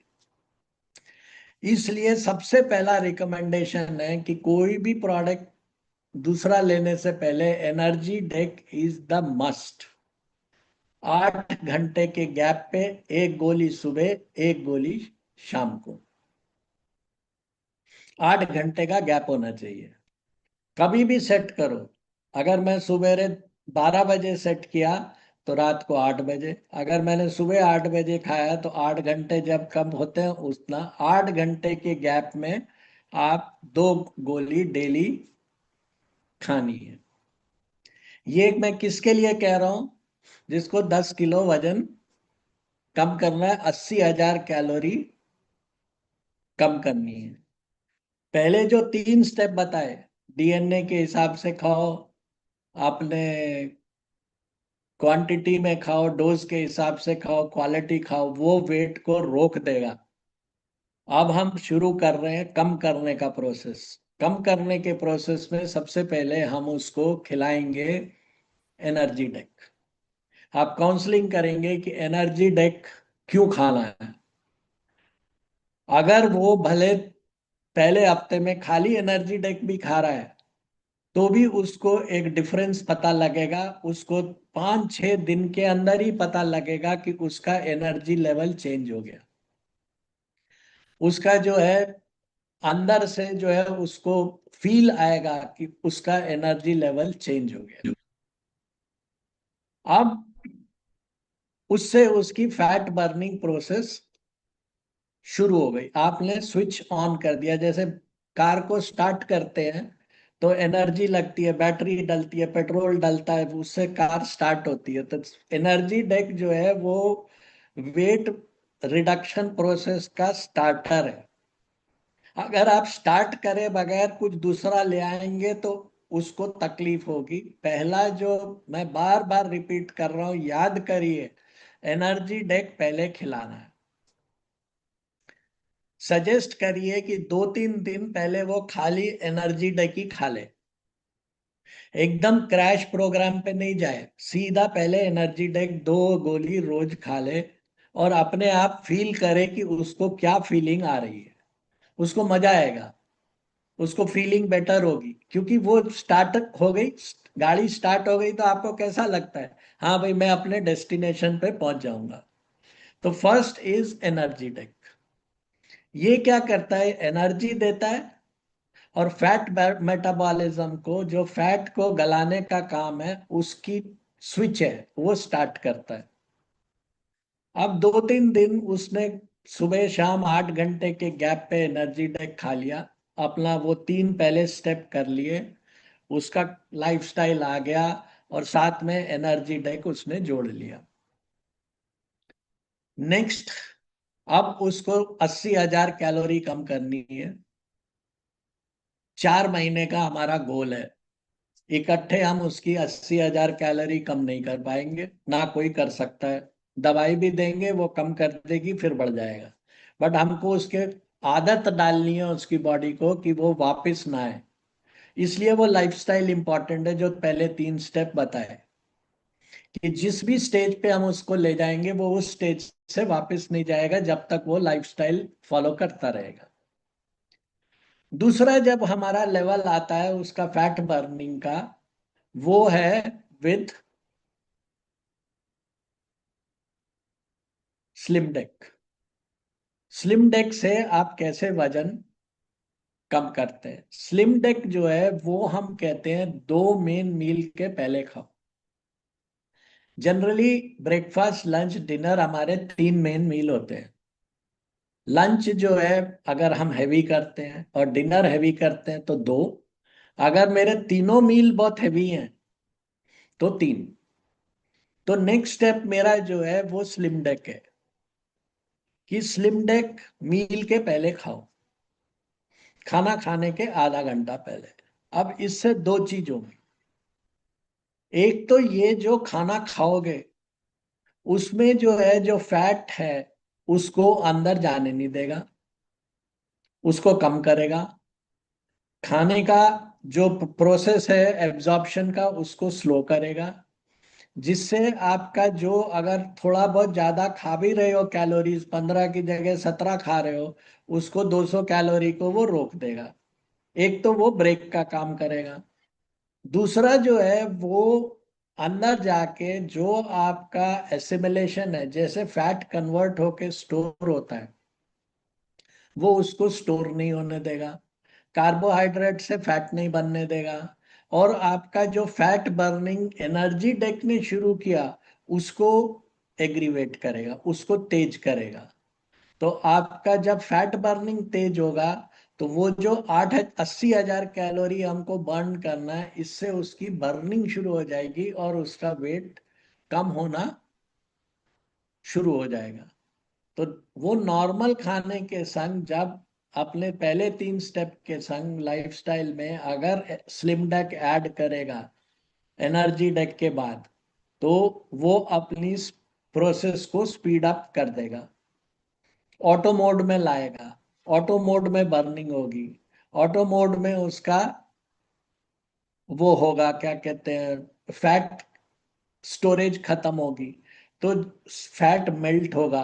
इसलिए सबसे पहला रिकमेंडेशन है कि कोई भी प्रोडक्ट दूसरा लेने से पहले energy drink is the must. 8 घंटे के गैप पे एक गोली सुबह, एक गोली शाम को, 8 घंटे का गैप होना चाहिए। कभी भी सेट करो, अगर मैं सुबह 12 बजे सेट किया तो रात को 8 बजे, अगर मैंने सुबह 8 बजे खाया तो 8 घंटे जब कम होते हैं उतना 8 घंटे के गैप में आप 2 गोली डेली खानी है। ये मैं किसके लिए कह रहा हूं? जिसको 10 किलो वजन कम करना है, 80,000 कैलोरी कम करनी है। पहले जो 3 स्टेप बताए, डीएनए के हिसाब से खाओ, आपने क्वांटिटी में खाओ, डोज के हिसाब से खाओ, क्वालिटी खाओ, वो वेट को रोक देगा। अब हम शुरू कर रहे हैं कम करने का प्रोसेस। कम करने के प्रोसेस में सबसे पहले हम उसको खिलाएंगे एनर्जी ड्रिंक। आप काउंसलिंग करेंगे कि एनर्जी ड्रिंक क्यों खाना है। अगर वो भले पहले हफ्ते में खाली एनर्जी ड्रिंक भी खा रहा है तो भी उसको एक डिफरेंस पता लगेगा, उसको 5-6 दिन के अंदर ही पता लगेगा कि उसका एनर्जी लेवल चेंज हो गया। उसका जो है अंदर से जो है उसको फील आएगा कि उसका एनर्जी लेवल चेंज हो गया। अब उससे उसकी फैट बर्निंग प्रोसेस शुरू हो गई। आपने स्विच ऑन कर दिया, जैसे कार को स्टार्ट करते हैं तो एनर्जी लगती है, बैटरी डलती है, पेट्रोल डलता है, उससे कार स्टार्ट होती है। तो एनर्जी ड्रिंक जो है वो वेट रिडक्शन प्रोसेस का स्टार्टर है। अगर आप स्टार्ट करे बगैर कुछ दूसरा ले आएंगे तो उसको तकलीफ होगी। पहला जो मैं बार बार रिपीट कर रहा हूं, याद करिए, एनर्जी ड्रिंक पहले खिलाना है। सजेस्ट करिए कि 2-3 दिन पहले वो खाली एनर्जी ड्रिंक ही खा ले, एकदम क्रैश प्रोग्राम पे नहीं जाए, सीधा पहले एनर्जी ड्रिंक 2 गोली रोज खा ले और अपने आप फील करे कि उसको क्या फीलिंग आ रही है। उसको मजा आएगा, उसको फीलिंग बेटर होगी, क्योंकि वो स्टार्ट हो गई, गाड़ी स्टार्ट हो गई तो आपको कैसा लगता है? हाँ भाई, मैं अपने डेस्टिनेशन पे पहुंच जाऊंगा। तो फर्स्ट इज एनर्जी ड्रिंक। ये क्या करता है? एनर्जी देता है और फैट मेटाबॉलिज्म को, जो फैट को गलाने का काम है, उसकी स्विच है, वो स्टार्ट करता है। अब 2-3 दिन उसने सुबह शाम 8 घंटे के गैप पे एनर्जी ड्रिंक खा लिया, अपना वो 3 पहले स्टेप कर लिए, उसका लाइफस्टाइल आ गया और साथ में एनर्जी ड्रिंक उसने जोड़ लिया। नेक्स्ट, अब उसको 80,000 कैलोरी कम करनी है। 4 महीने का हमारा गोल है। इकट्ठे हम उसकी 80,000 कैलोरी कम नहीं कर पाएंगे, ना कोई कर सकता है। दवाई भी देंगे वो कम कर देगी, फिर बढ़ जाएगा। बट हमको उसके आदत डालनी है उसकी बॉडी को कि वो वापस ना आए। इसलिए वो लाइफस्टाइल इंपॉर्टेंट है, जो पहले 3 स्टेप बताए, कि जिस भी स्टेज पे हम उसको ले जाएंगे वो उस स्टेज से वापस नहीं जाएगा जब तक वो लाइफस्टाइल फॉलो करता रहेगा। दूसरा, जब हमारा लेवल आता है उसका फैट बर्निंग का, वो है with slim deck. Slim deck से आप कैसे वजन कम करते हैं? स्लिम डेक जो है वो हम कहते हैं 2 मेन मील के पहले खाओ। जनरली ब्रेकफास्ट, लंच, डिनर हमारे 3 मेन मील होते हैं। लंच जो है अगर हम हैवी करते हैं और डिनर हैवी करते हैं तो 2। अगर मेरे तीनों मील बहुत हैवी हैं तो 3। तो नेक्स्ट स्टेप मेरा जो है वो स्लिम डेक है, कि स्लिम डेक मील के पहले खाओ, खाना खाने के आधा घंटा पहले। अब इससे 2 चीज होंगी। एक तो ये जो खाना खाओगे उसमें जो है, जो फैट है उसको अंदर जाने नहीं देगा, उसको कम करेगा। खाने का जो प्रोसेस है एब्जॉर्प्शन का, उसको स्लो करेगा, जिससे आपका जो, अगर थोड़ा बहुत ज्यादा खा भी रहे हो, कैलोरीज 15 की जगह 17 खा रहे हो, उसको 200 कैलोरी को वो रोक देगा। एक तो वो ब्रेक का काम करेगा। दूसरा जो है वो अंदर जाके जो आपका एसिमिलेशन है, जैसे फैट कन्वर्ट होके स्टोर होता है, वो उसको स्टोर नहीं होने देगा। कार्बोहाइड्रेट से फैट नहीं बनने देगा। और आपका जो फैट बर्निंग एनर्जी डेक ने शुरू किया, उसको एग्रीवेट करेगा, उसको तेज करेगा। तो आपका जब फैट बर्निंग तेज होगा, तो वो जो 80,000 कैलोरी हमको बर्न करना है, इससे उसकी बर्निंग शुरू हो जाएगी और उसका वेट कम होना शुरू हो जाएगा। तो वो नॉर्मल खाने के संग, जब अपने पहले 3 स्टेप के संग लाइफस्टाइल में अगर स्लिम डेक ऐड करेगा एनर्जी डेक के बाद, तो वो अपनी प्रोसेस को स्पीड अप कर देगा, ऑटो मोड में लाएगा। ऑटो मोड में बर्निंग होगी, ऑटो मोड में उसका वो होगा, क्या कहते हैं, फैट स्टोरेज खत्म होगी, तो फैट मेल्ट होगा।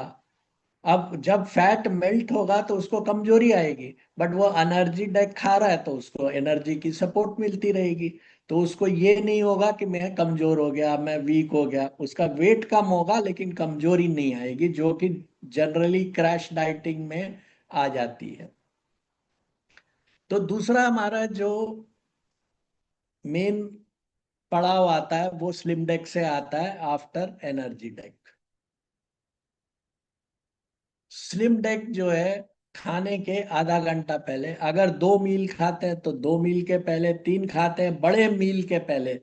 अब जब फैट मेल्ट होगा तो उसको कमजोरी आएगी, बट वो एनर्जी डेक खा रहा है तो उसको एनर्जी की सपोर्ट मिलती रहेगी। तो उसको ये नहीं होगा कि मैं कमजोर हो गया, मैं वीक हो गया। उसका वेट कम होगा लेकिन कमजोरी नहीं आएगी, जो कि जनरली क्रैश डाइटिंग में आ जाती है। तो दूसरा हमारा जो मेन पड़ाव आता है वो स्लिम डेक से आता है after energy deck. Slim deck जो है, खाने के आधा घंटा पहले, अगर 2 मील खाते हैं तो 2 मील के पहले, 3 खाते हैं बड़े मील के पहले,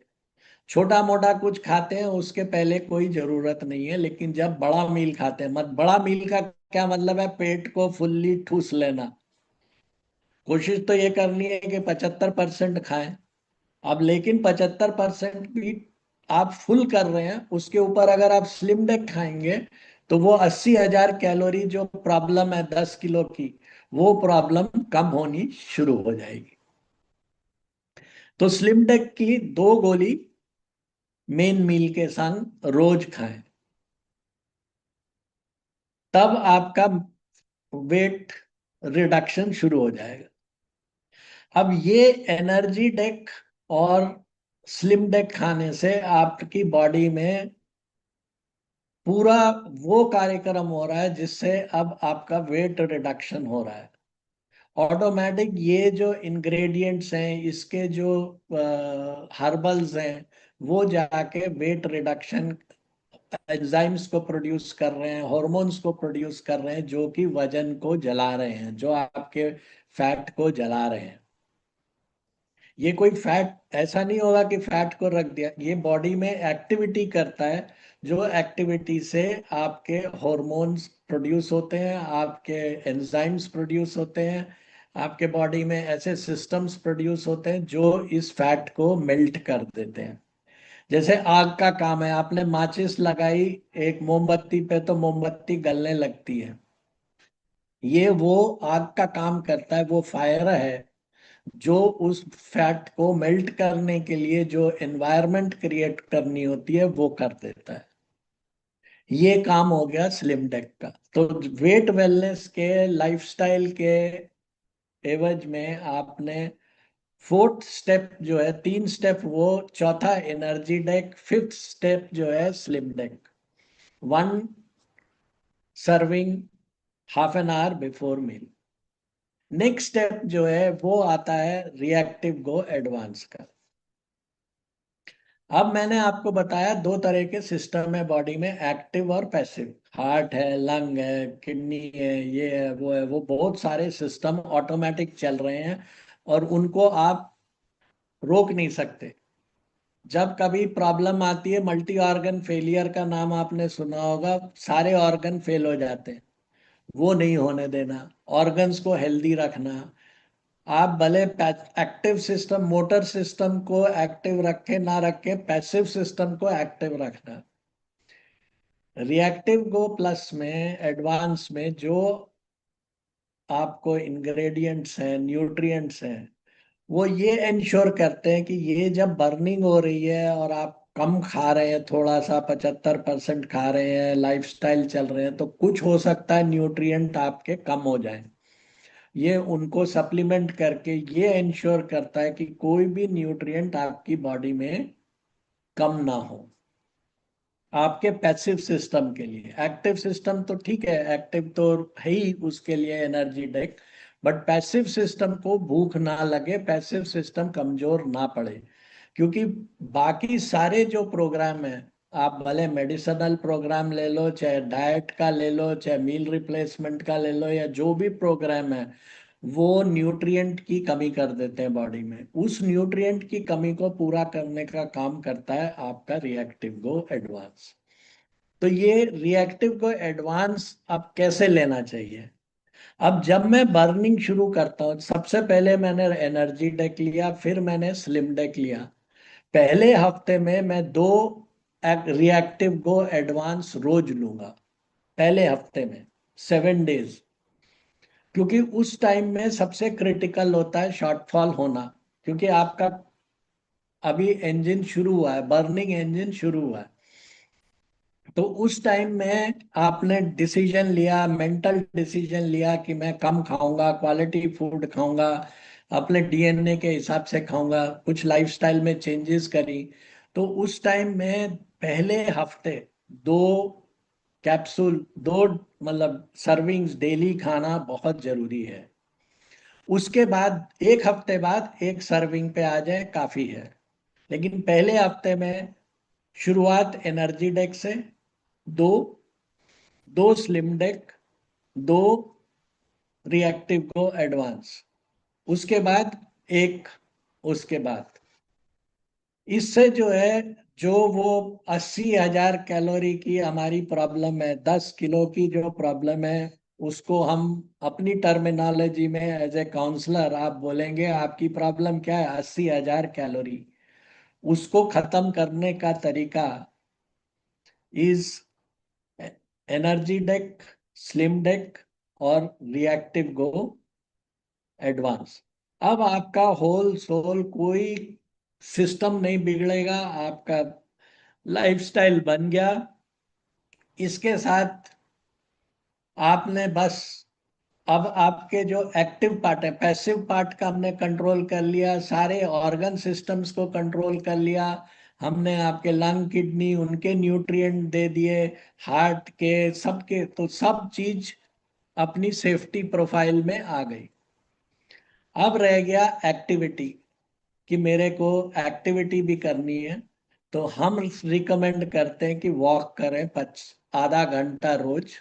छोटा मोटा कुछ खाते हैं उसके पहले कोई जरूरत नहीं है। लेकिन जब बड़ा मील खाते हैं, मत बड़ा मील का क्या मतलब है, पेट को फुल्ली ठूस लेना। कोशिश तो ये करनी है कि 75% खाएं। अब लेकिन 75% भी आप फुल कर रहे हैं, उसके ऊपर अगर आप स्लिम डेक खाएंगे, तो वो 80,000 कैलोरी जो प्रॉब्लम है 10 किलो की, वो प्रॉब्लम कम होनी शुरू हो जाएगी। तो स्लिम डेक की 2 गोली मेन मील के संग रोज खाएं, तब आपका वेट रिडक्शन शुरू हो जाएगा। अब ये एनर्जी डेक और स्लिम डेक खाने से आपकी बॉडी में पूरा वो कार्यक्रम हो रहा है जिससे अब आपका वेट रिडक्शन हो रहा है ऑटोमेटिक। ये जो इंग्रेडिएंट्स हैं, इसके जो हर्बल्स हैं, वो जाके वेट रिडक्शन एंजाइम्स को प्रोड्यूस कर रहे हैं, हॉर्मोन्स को प्रोड्यूस कर रहे हैं, जो कि वजन को जला रहे हैं, जो आपके फैट को जला रहे हैं। ये कोई फैट ऐसा नहीं होगा कि फैट को रख दिया, ये बॉडी में एक्टिविटी करता है, जो एक्टिविटी से आपके हॉर्मोन्स प्रोड्यूस होते हैं, आपके एंजाइम्स प्रोड्यूस होते हैं, आपके बॉडी में ऐसे सिस्टम्स प्रोड्यूस होते हैं जो इस फैट को मेल्ट कर देते हैं। जैसे आग का काम है, आपने माचिस लगाई एक मोमबत्ती पे तो मोमबत्ती गलने लगती है। ये वो आग का काम करता है, वो फायर है जो उस फैट को मेल्ट करने के लिए जो एनवायरनमेंट क्रिएट करनी होती है वो कर देता है। ये काम हो गया स्लिम डेक का। तो वेट वेलनेस के लाइफस्टाइल के एवज में आपने 4th स्टेप जो है, 3 स्टेप वो, चौथा एनर्जी डेक, 5th स्टेप जो है slim deck. 1 serving half an hour before meal. Next step जो है वो आता है रिएक्टिव गो एडवांस का। अब मैंने आपको बताया 2 तरह के सिस्टम है बॉडी में, एक्टिव और पैसिव। हार्ट है, लंग है, किडनी है, ये है, वो बहुत सारे सिस्टम ऑटोमेटिक चल रहे हैं और उनको आप रोक नहीं सकते। जब कभी प्रॉब्लम आती है, मल्टी ऑर्गन फेलियर का नाम आपने सुना होगा, सारे ऑर्गन फेल हो जाते हैं, वो नहीं होने देना, ऑर्गन्स को हेल्दी रखना। आप भले एक्टिव सिस्टम, मोटर सिस्टम को एक्टिव रखे ना रखे, पैसिव सिस्टम को एक्टिव रखना। रिएक्टिव गो प्लस में, एडवांस में जो आपको इंग्रेडिएंट्स हैं, न्यूट्रिएंट्स हैं, वो ये इंश्योर करते हैं कि ये जब बर्निंग हो रही है और आप कम खा रहे हैं, थोड़ा सा 75% खा रहे हैं, लाइफस्टाइल चल रहे हैं, तो कुछ हो सकता है न्यूट्रिएंट आपके कम हो जाए। ये उनको सप्लीमेंट करके ये इंश्योर करता है कि कोई भी न्यूट्रिएंट आपकी बॉडी में कम ना हो। आपके पैसिव सिस्टम के लिए, एक्टिव सिस्टम तो ठीक है, एक्टिव तो है ही उसके लिए energy drink, but passive system को भूख ना लगे, पैसिव सिस्टम कमजोर ना पड़े। क्योंकि बाकी सारे जो प्रोग्राम है, आप भले मेडिसिनल प्रोग्राम ले लो, चाहे डाइट का ले लो, चाहे मील रिप्लेसमेंट का ले लो, या जो भी प्रोग्राम है, वो न्यूट्रिएंट की कमी कर देते हैं बॉडी में। उस न्यूट्रिएंट की कमी को पूरा करने का काम करता है आपका रिएक्टिव गो एडवांस। तो ये रिएक्टिव गो एडवांस अब कैसे लेना चाहिए? अब जब मैं बर्निंग शुरू करता हूँ, सबसे पहले मैंने एनर्जी डेक लिया, फिर मैंने स्लिम डेक लिया। पहले हफ्ते में मैं 2 रिएक्टिव गो एडवांस रोज लूंगा, पहले हफ्ते में 7 डेज। क्योंकि उस टाइम में सबसे क्रिटिकल होता है शॉर्टफॉल होना, क्योंकि आपका अभी इंजन शुरू हुआ है, बर्निंग इंजन शुरू हुआ है। तो उस टाइम में आपने डिसीजन लिया, मेंटल डिसीजन लिया कि मैं कम खाऊंगा, क्वालिटी फूड खाऊंगा, अपने डीएनए के हिसाब से खाऊंगा, कुछ लाइफस्टाइल में चेंजेस करी। तो उस टाइम में पहले हफ्ते 2 कैप्सूल, 2 मतलब सर्विंग्स डेली खाना बहुत जरूरी है। उसके बाद 1 हफ्ते बाद 1 सर्विंग पे आ जाए काफी है। लेकिन पहले हफ्ते में शुरुआत एनर्जी डेक से, दो 2 स्लिम डेक, 2 रिएक्टिव को एडवांस, उसके बाद एक, उसके बाद इससे जो है, जो वो 80,000 कैलोरी की हमारी प्रॉब्लम है, 10 किलो की जो प्रॉब्लम है, उसको हम अपनी टर्मिनोलॉजी में एज ए काउंसलर आप बोलेंगे आपकी प्रॉब्लम क्या है, 80,000 कैलोरी। उसको खत्म करने का तरीका is energy deck, slim deck और रिएक्टिव गो एडवांस। अब आपका होल सोल कोई सिस्टम नहीं बिगड़ेगा, आपका लाइफस्टाइल बन गया। इसके साथ आपने बस, अब आपके जो एक्टिव पार्ट है, पैसिव पार्ट का हमने कंट्रोल कर लिया, सारे ऑर्गन सिस्टम्स को कंट्रोल कर लिया हमने, आपके लंग, किडनी, उनके न्यूट्रिएंट दे दिए, हार्ट के, सबके, तो सब चीज अपनी सेफ्टी प्रोफाइल में आ गई। अब रह गया एक्टिविटी, कि मेरे को एक्टिविटी भी करनी है। तो हम रिकमेंड करते हैं कि वॉक करें, आधा घंटा रोज।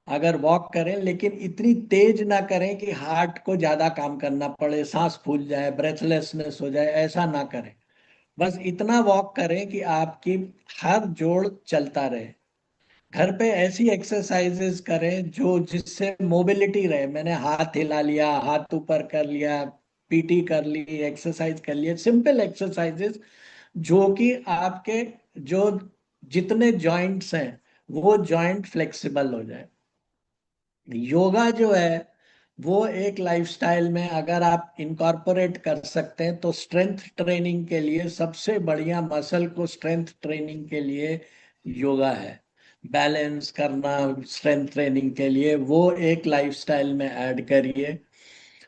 अगर वॉक करें, लेकिन इतनी तेज ना करें कि हार्ट को ज्यादा काम करना पड़े, सांस फूल जाए, ब्रेथलेसनेस हो जाए, ऐसा ना करें। बस इतना वॉक करें कि आपकी हर जोड़ चलता रहे। घर पे ऐसी एक्सरसाइजेस करें जो, जिससे मोबिलिटी रहे। मैंने हाथ हिला लिया, हाथ ऊपर कर लिया, पीटी कर ली, एक्सरसाइज कर लिया, सिंपल एक्सरसाइजेस जो कि आपके जो जितने जॉइंट्स हैं वो जॉइंट फ्लेक्सिबल हो जाए। योगा जो है वो एक लाइफस्टाइल में अगर आप इनकॉर्पोरेट कर सकते हैं, तो स्ट्रेंथ ट्रेनिंग के लिए सबसे बढ़िया, मसल को स्ट्रेंथ ट्रेनिंग के लिए योगा है। बैलेंस करना स्ट्रेंथ ट्रेनिंग के लिए, वो एक लाइफस्टाइल में ऐड करिए।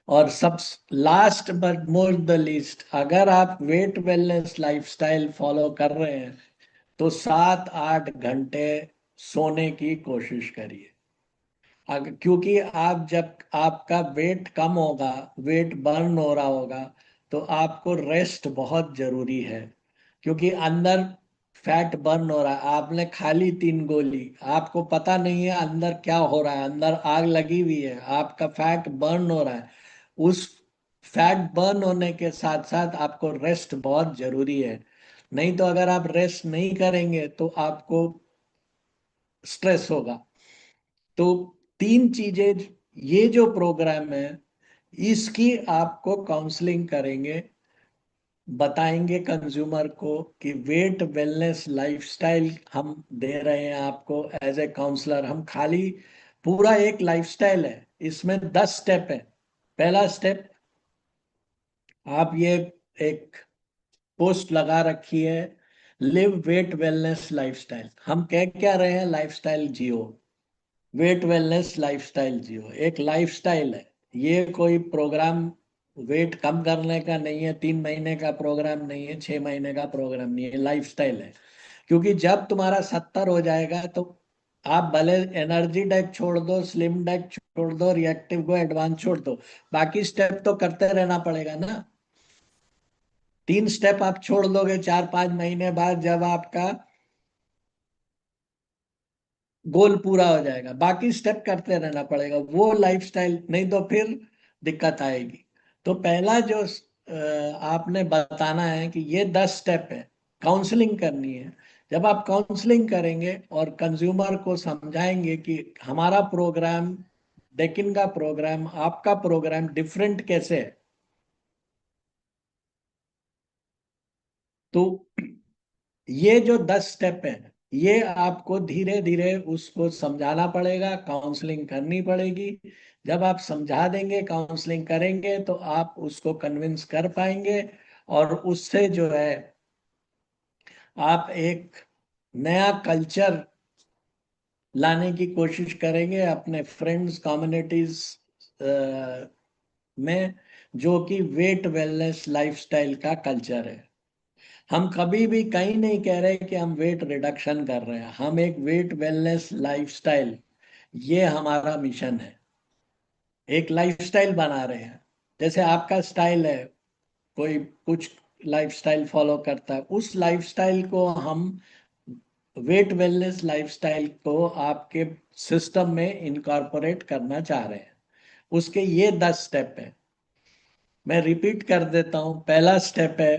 और सब last but more the least, अगर आप वेट वेलनेस लाइफस्टाइल फॉलो कर रहे हैं, तो 7-8 घंटे सोने की कोशिश करिए। क्योंकि आप जब आपका वेट कम होगा, वेट बर्न हो रहा होगा, तो आपको रेस्ट बहुत जरूरी है। क्योंकि अंदर फैट बर्न हो रहा है, आपने खा ली 3 गोली, आपको पता नहीं है अंदर क्या हो रहा है, अंदर आग लगी हुई है, आपका फैट बर्न हो रहा है। उस फैट बर्न होने के साथ साथ आपको रेस्ट बहुत जरूरी है। नहीं तो अगर आप रेस्ट नहीं करेंगे तो आपको स्ट्रेस होगा। तो 3 चीजें, ये जो प्रोग्राम है इसकी आपको काउंसलिंग करेंगे। बताएंगे कंज्यूमर को कि वेट वेलनेस लाइफस्टाइल हम दे रहे हैं आपको एज ए काउंसलर। हम खाली पूरा एक लाइफस्टाइल है, इसमें 10 स्टेप है। पहला स्टेप, आप ये एक पोस्ट लगा रखी है, लिव वेट वेलनेस लाइफस्टाइल। हम कह क्या रहे हैं? लाइफस्टाइल जियो, वेट वेलनेस लाइफस्टाइल जियो। एक लाइफस्टाइल है, ये कोई प्रोग्राम वेट कम करने का नहीं है, 3 महीने का प्रोग्राम नहीं है, 6 महीने का प्रोग्राम नहीं है, लाइफस्टाइल है। क्योंकि जब तुम्हारा 70 हो जाएगा तो आप भले एनर्जी डेक छोड़ दो, स्लिम डेक छोड़ दो, रिएक्टिव को एडवांस छोड़ दो, बाकी स्टेप तो करते रहना पड़ेगा ना। 3 स्टेप आप छोड़ दोगे 4-5 महीने बाद, जब आपका गोल पूरा हो जाएगा, बाकी स्टेप करते रहना पड़ेगा। वो लाइफस्टाइल नहीं तो फिर दिक्कत आएगी। तो पहला जो आपने बताना है कि ये 10 स्टेप है, काउंसलिंग करनी है। जब आप काउंसलिंग करेंगे और कंज्यूमर को समझाएंगे कि हमारा प्रोग्राम, डेकिन का प्रोग्राम, आपका प्रोग्राम डिफरेंट कैसे है, तो ये जो 10 स्टेप है, ये आपको धीरे धीरे उसको समझाना पड़ेगा, काउंसलिंग करनी पड़ेगी। जब आप समझा देंगे, काउंसलिंग करेंगे, तो आप उसको कन्विंस कर पाएंगे, और उससे जो है आप एक नया कल्चर लाने की कोशिश करेंगे अपने फ्रेंड्स कम्युनिटीज में, जो कि वेट वेलनेस लाइफस्टाइल का कल्चर है। हम कभी भी कहीं नहीं कह रहे कि हम वेट रिडक्शन कर रहे हैं, हम एक वेट वेलनेस लाइफस्टाइल, ये हमारा मिशन है। एक लाइफस्टाइल बना रहे हैं। जैसे आपका स्टाइल है, कोई कुछ लाइफस्टाइल फॉलो करता है, उस लाइफस्टाइल को हम, वेट वेलनेस लाइफस्टाइल को आपके सिस्टम में इनकॉर्पोरेट करना चाह रहे हैं। उसके ये 10 स्टेप है। मैं रिपीट कर देता हूँ। पहला स्टेप है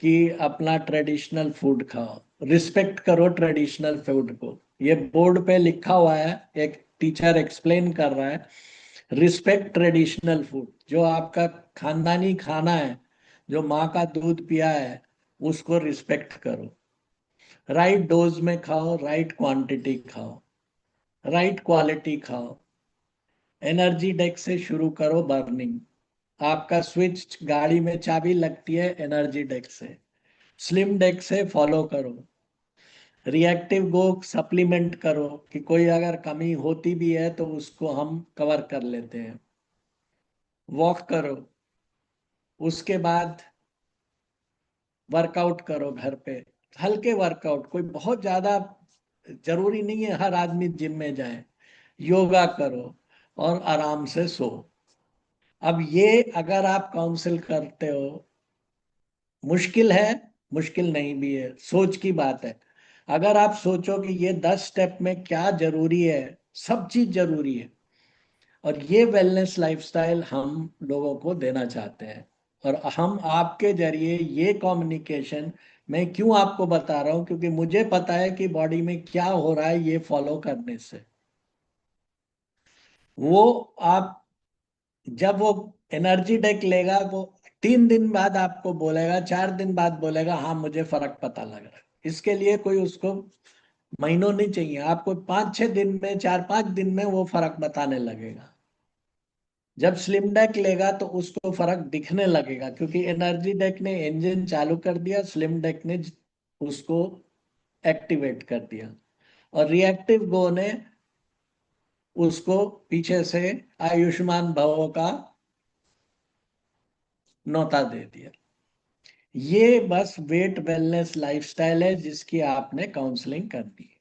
कि अपना ट्रेडिशनल फूड खाओ, रिस्पेक्ट करो ट्रेडिशनल फूड को। ये बोर्ड पे लिखा हुआ है, एक टीचर एक्सप्लेन कर रहा है। रिस्पेक्ट ट्रेडिशनल फूड, जो आपका खानदानी खाना है, जो माँ का दूध पिया है, उसको रिस्पेक्ट करो। राइट डोज में खाओ, राइट क्वांटिटी खाओ, राइट क्वालिटी खाओ। एनर्जी डेक से शुरू करो बर्निंग। आपका स्विच गाड़ी में चाबी लगती है एनर्जी डेक से। स्लिम डेक से फॉलो करो। रिएक्टिव गो सप्लीमेंट करो कि कोई अगर कमी होती भी है तो उसको हम कवर कर लेते हैं। वॉक करो। उसके बाद वर्कआउट करो घर पे, हल्के वर्कआउट, कोई बहुत ज्यादा जरूरी नहीं है हर आदमी जिम में जाए। योगा करो और आराम से सो। अब ये अगर आप काउंसिल करते हो, मुश्किल है, मुश्किल नहीं भी है, सोच की बात है। अगर आप सोचो कि ये 10 स्टेप में क्या जरूरी है, सब चीज जरूरी है, और ये वेलनेस लाइफस्टाइल हम लोगों को देना चाहते हैं। और हम आपके जरिए ये कम्युनिकेशन, मैं क्यों आपको बता रहा हूं, क्योंकि मुझे पता है कि बॉडी में क्या हो रहा है ये फॉलो करने से। वो आप, जब वो एनर्जी डेक लेगा, वो 3 दिन बाद आपको बोलेगा, 4 दिन बाद बोलेगा हाँ मुझे फर्क पता लग रहा है। इसके लिए कोई उसको महीनों नहीं चाहिए, आपको 5-6 दिन में, 4-5 दिन में वो फर्क बताने लगेगा। जब स्लिम डेक लेगा तो उसको फर्क दिखने लगेगा, क्योंकि एनर्जी डेक ने इंजन चालू कर दिया, स्लिम डेक ने उसको एक्टिवेट कर दिया, और रिएक्टिव गो ने उसको पीछे से आयुष्मान भव का नौता दे दिया। ये बस वेट वेलनेस लाइफस्टाइल है जिसकी आपने काउंसलिंग करनी है।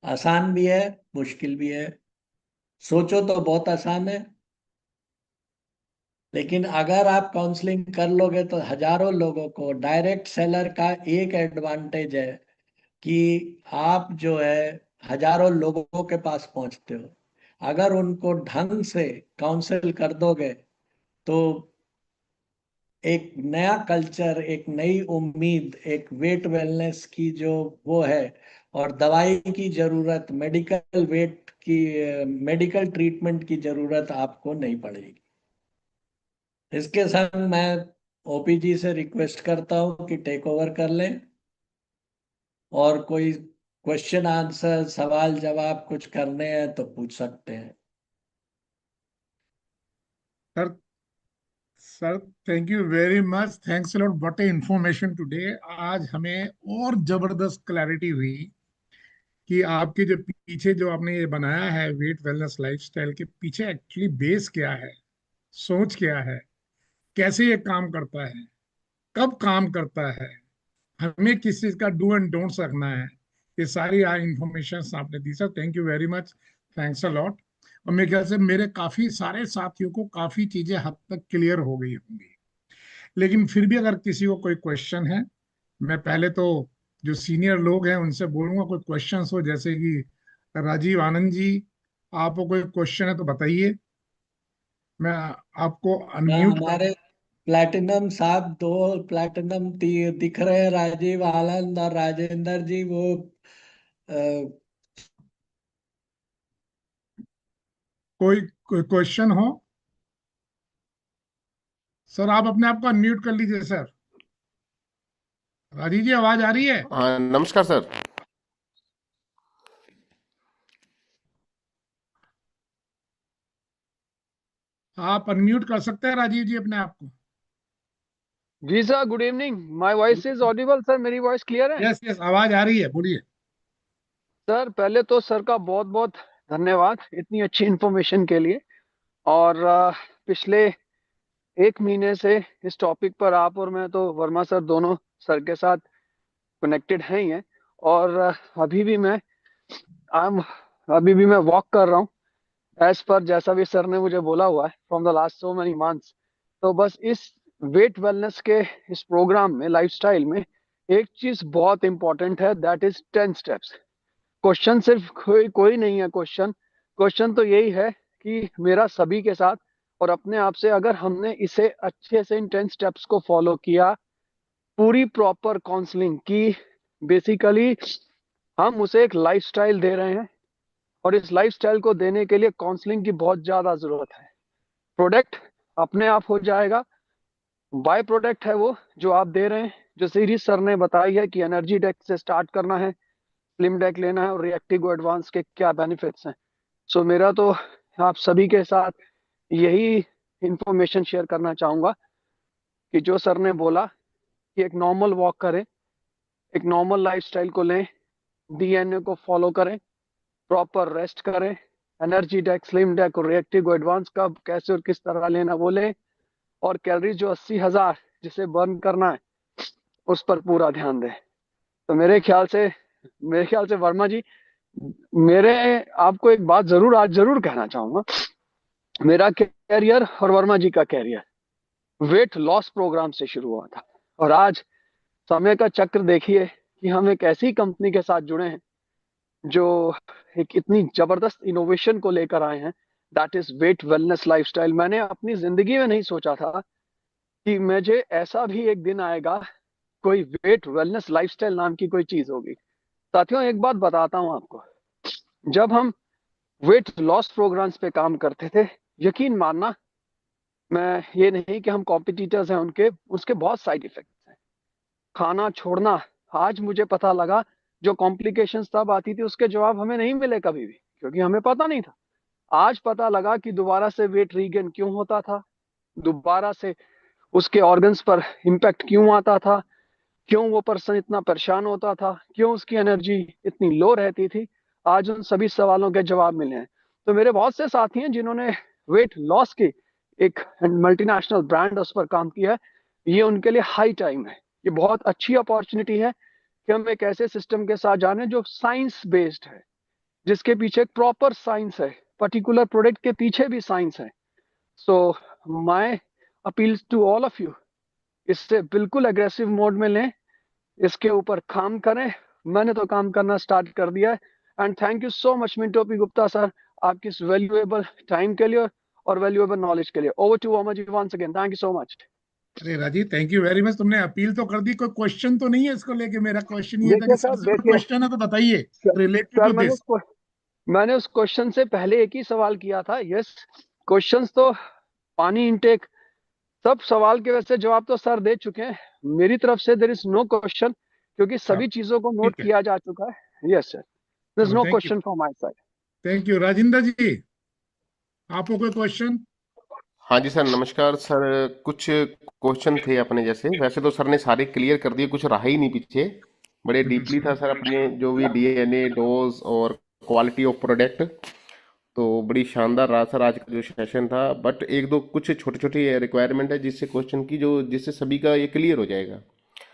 आसान भी है, मुश्किल भी है। सोचो तो बहुत आसान है, लेकिन अगर आप काउंसलिंग कर लोगे तो हजारों लोगों को, डायरेक्ट सेलर का एक एडवांटेज है कि आप जो है हजारों लोगों के पास पहुंचते हो। अगर उनको ढंग से काउंसिल कर दोगे तो एक नया कल्चर, एक नई उम्मीद, एक वेट वेलनेस की जो वो है, और दवाई की जरूरत, मेडिकल वेट की, मेडिकल ट्रीटमेंट की जरूरत आपको नहीं पड़ेगी। इसके संग मैं ओपीजी से रिक्वेस्ट करता हूं कि टेक ओवर कर लें, और कोई क्वेश्चन आंसर सवाल जवाब कुछ करने हैं तो पूछ सकते हैं। Sir, sir thank you very much, thanks a lot, what A information today. आज हमें और जबरदस्त क्लैरिटी हुई कि आपके जो पीछे जो आपने ये बनाया है वेट वेलनेस लाइफस्टाइल के पीछे एक्चुअली बेस क्या है, सोच क्या है, कैसे ये काम करता है, कब काम करता है, हमें किस चीज का डू एंड डोंट्स रखना है। ये सारी इंफॉर्मेशन आपने दी sir, thank you very much, thanks a lot. और मेरे ख्याल से मेरे काफी सारे साथियों को काफी चीजें हद तक क्लियर हो गई होंगी। लेकिन फिर भी अगर किसी को कोई क्वेश्चन है, मैं पहले तो जो सीनियर लोग हैं उनसे बोलूंगा कोई क्वेश्चन हो, जैसे कि राजीव आनंद जी, आपको कोई क्वेश्चन है तो बताइए, मैं आपको अनम्यूट कर। हमारे प्लैटिनम साहब, दो प्लैटिनम दिख रहे हैं, राजीव आनंद और राजेंद्र जी। वो कोई क्वेश्चन हो सर, आप अपने आप को अनम्यूट कर लीजिए सर। राजीव जी आवाज आ रही है? हाँ नमस्कार सर। आप अनम्यूट कर सकते हैं राजीव जी अपने आप को। जी sir, good evening. My voice is audible sir? मेरी वॉइस क्लियर है? यस यस, आवाज आ रही है, बोलिए। सर पहले तो सर का बहुत बहुत धन्यवाद इतनी अच्छी इन्फॉर्मेशन के लिए। और पिछले एक महीने से इस टॉपिक पर आप और मैं तो वर्मा सर दोनों सर के साथ कनेक्टेड हैं ही हैं। और I'm अभी भी मैं वॉक कर रहा हूँ एज पर जैसा भी सर ने मुझे बोला हुआ है from the last so many months. तो बस इस वेट वेलनेस के इस प्रोग्राम में, लाइफस्टाइल में, एक चीज बहुत इंपॉर्टेंट है, दैट इज 10 स्टेप्स। क्वेश्चन सिर्फ कोई नहीं है। क्वेश्चन तो यही है कि मेरा सभी के साथ और अपने आप से, अगर हमने इसे अच्छे से इन 10 स्टेप्स को फॉलो किया, पूरी प्रॉपर काउंसलिंग की, बेसिकली हम उसे एक लाइफस्टाइल दे रहे हैं। और इस लाइफस्टाइल को देने के लिए काउंसलिंग की बहुत ज्यादा जरूरत है। प्रोडक्ट अपने आप हो जाएगा, बाय प्रोडक्ट है वो जो आप दे रहे हैं। जो सीरीज सर ने बताई है कि एनर्जी डेक से स्टार्ट करना है, स्लिम डेक लेना है और रिएक्टिव एडवांस के क्या बेनिफिट्स हैं। सो मेरा तो आप सभी के साथ यही इंफॉर्मेशन शेयर करना चाहूंगा कि जो सर ने बोला कि एक नॉर्मल वॉक करें, एक नॉर्मल लाइफस्टाइल को लें, डीएनए को फॉलो करें, प्रॉपर रेस्ट करें, एनर्जी डेक, स्लिम डेक और रिएक्टिव एडवांस कब, कैसे और किस तरह लेना वो लें, और कैलोरीज जो 80,000 जिसे बर्न करना है उस पर पूरा ध्यान दें। तो मेरे ख्याल से वर्मा जी, मेरे आपको एक बात जरूर आज जरूर कहना चाहूंगा। मेरा कैरियर और वर्मा जी का कैरियर वेट लॉस प्रोग्राम से शुरू हुआ था। और आज समय का चक्र देखिए कि हम एक ऐसी कंपनी के साथ जुड़े हैं जो एक इतनी जबरदस्त इनोवेशन को लेकर आए हैं, that is weight wellness lifestyle. मैंने अपनी जिंदगी में नहीं सोचा था कि मुझे ऐसा भी एक दिन आएगा, कोई वेट वेलनेस लाइफस्टाइल नाम की कोई चीज होगी। साथियों, एक बात बताता हूं आपको, जब हम वेट लॉस प्रोग्राम्स पे काम करते थे, यकीन मानना, मैं ये नहीं कि हम कॉम्पिटिटर्स हैं उनके, उसके बहुत साइड इफेक्ट्स हैं। खाना छोड़ना, आज मुझे पता लगा, जो कॉम्प्लिकेशंस तब आती थी उसके जवाब हमें नहीं मिले कभी भी, क्योंकि हमें पता नहीं था। आज पता लगा कि दोबारा से वेट रीगेन क्यों होता था, दोबारा से उसके ऑर्गन्स पर इम्पैक्ट क्यों आता था, क्यों वो पर्सन इतना परेशान होता था, क्यों उसकी एनर्जी इतनी लो रहती थी। आज उन सभी सवालों के जवाब मिले हैं। तो मेरे बहुत से साथी हैं जिन्होंने वेट लॉस की एक मल्टीनेशनल ब्रांड उस पर काम किया है। ये उनके लिए हाई टाइम है, ये बहुत अच्छी अपॉर्चुनिटी है कि हम एक ऐसे सिस्टम के साथ जाने जो साइंस बेस्ड है, जिसके पीछे एक प्रॉपर साइंस है, पर्टिकुलर प्रोडक्ट के पीछे भी साइंस है। So my appeal to all of you, इससे बिल्कुल एग्रेसिव मोड में लें, इसके ऊपर काम करें। मैंने तो काम करना स्टार्ट कर दिया है। And thank you so much Minto P Gupta sir, आपकी इस वैल्यूएबल टाइम के लिए और वैल्यूएबल नॉलेज के लिए। Over to Verma ji once again, thank you so much. अरे Rajeev, thank you very much, तुमने अपील तो कर दी, कोई क्वेश्चन तो नहीं है इसको लेके? मेरा क्वेश्चन ये था देखिए कि सर सर, से कोई क्वेश्चन है तो बताइए रिलेटेड सर टू दिस। मैंने उस क्वेश्चन से पहले एक ही सवाल किया था। यस, क्वेश्चंस तो पानी इनटेक, सब सवाल के वैसे जवाब तो सर दे चुके हैं। मेरी तरफ से देयर इज नो क्वेश्चन, क्योंकि सभी चीजों को नोट ठीक है, किया जा चुका है। यस सर, देयर इज चलो no thank you. Question from my side. Thank you Rajendra ji, आपको कोई क्वेश्चन? हाँ जी सर, नमस्कार सर। कुछ क्वेश्चन थे अपने, जैसे वैसे तो सर ने सारे क्लियर कर दिए, कुछ रहा ही नहीं पीछे। बड़े डीपली था सर अपने जो भी डीएनए डोज और क्वालिटी ऑफ प्रोडक्ट। तो बड़ी शानदार रहा सर आज का जो सेशन था। बट एक दो कुछ छोटे छोटे रिक्वायरमेंट है जिससे क्वेश्चन की, जो जिससे सभी का ये क्लियर हो जाएगा।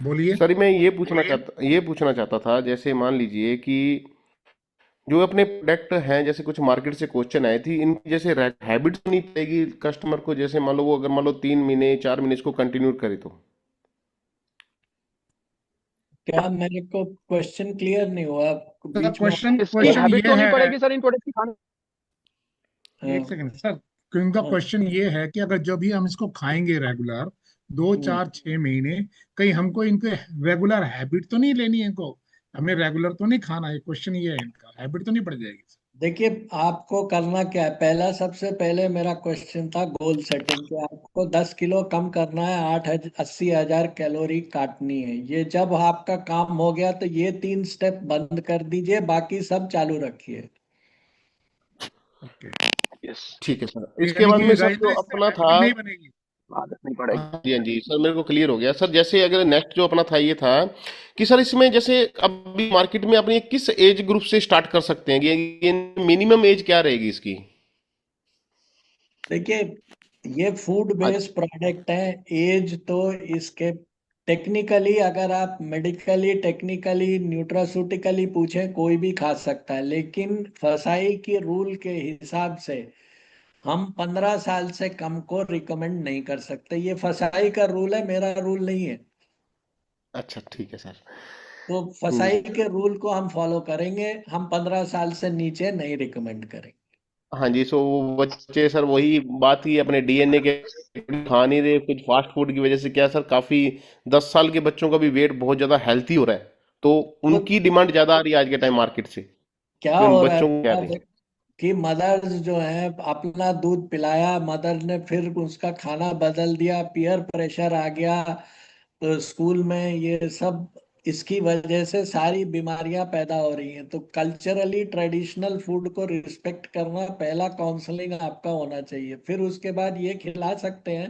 बोलिए। सर मैं ये पूछना चाहता था, जैसे मान लीजिए कि जो अपने प्रोडक्ट हैं, जैसे कुछ मार्केट से क्वेश्चन आए थी, इनकी जैसे हैबिट नहीं पड़ेगी कस्टमर को, जैसे मान लो वो अगर मान लो 3 महीने 4 महीने इसको कंटिन्यू करे तो। क्या मेरे को क्वेश्चन क्लियर नहीं हुआ, सर बीच में क्वेश्चन इसकी क्वेश्चन हैबिट ये तो नहीं है, पड़ेगी सर इन प्रोडक्ट की खाने। हाँ, एक सेकंड सर, इनका हाँ, क्वेश्चन ये है कि अगर जब भी हम इसको खाएंगे रेगुलर, दो हम्म। चार 6 महीने, कहीं हमको इनके रेगुलर हैबिट तो नहीं लेनी है इनको, हमें रेगुलर तो नहीं खाना है, क्वेश्चन ये है, इनका हैबिट तो नहीं पड़ जाएगी? देखिए, आपको करना क्या है, पहला सबसे पहले मेरा क्वेश्चन था गोल सेटिंग के, आपको 10 किलो कम करना है, 80,000 कैलोरी काटनी है। ये जब आपका काम हो गया तो ये 3 स्टेप बंद कर दीजिए, बाकी सब चालू रखिए। ओके, यस, ठीक है सर, इसके यानी बाद कि में सर जो राजेंद्र इससे अपना था। हैबिट नहीं बनेगी। आदत नहीं पड़ेगी। हाँ जी सर, मेरे को क्लियर हो गया सर। जैसे अगर नेक्स्ट जो अपना था, ये था कि सर इसमें जैसे अभी मार्केट में अपनी किस एज ग्रुप से स्टार्ट कर सकते हैं, ये मिनिमम एज क्या रहेगी इसकी? देखिए, ये फूड हाँ बेस्ड प्रोडक्ट है, एज तो इसके टेक्निकली, अगर आप मेडिकली टेक्निकली न्यूट्रास्यूटिकली पूछें, कोई भी खा सकता है, लेकिन फसाई की रूल के हिसाब से हम 15 साल से कम को रिकमेंड नहीं कर सकते। ये फसाई का रूल है, मेरा रूल नहीं है। अच्छा ठीक है सर। तो हम्म, फसाई के रूल को हम फॉलो करेंगे, हम 15 साल से नीचे नहीं रिकमेंड करेंगे। हाँ जी, सो वो बच्चे सर वही बात ही अपने डीएनए के खा नहीं रहे कुछ फास्ट फूड की वजह से, क्या सर काफी 10 साल के बच्चों का भी वेट बहुत ज्यादा हेल्थी हो रहा है, तो तो उनकी डिमांड ज्यादा आ रही है आज के टाइम मार्केट से, क्या जो उन हो रहा बच्चों को क्या है दें। कि मदर्स जो है, अपना दूध पिलाया, मदर ने फिर उसका खाना बदल दिया, पीयर प्रेशर आ गया, तो स्कूल में ये सब, इसकी वजह से सारी बीमारियां पैदा हो रही हैं। तो कल्चरली ट्रेडिशनल फूड को रिस्पेक्ट करना पहला काउंसलिंग आपका होना चाहिए, फिर उसके बाद ये खिला सकते हैं।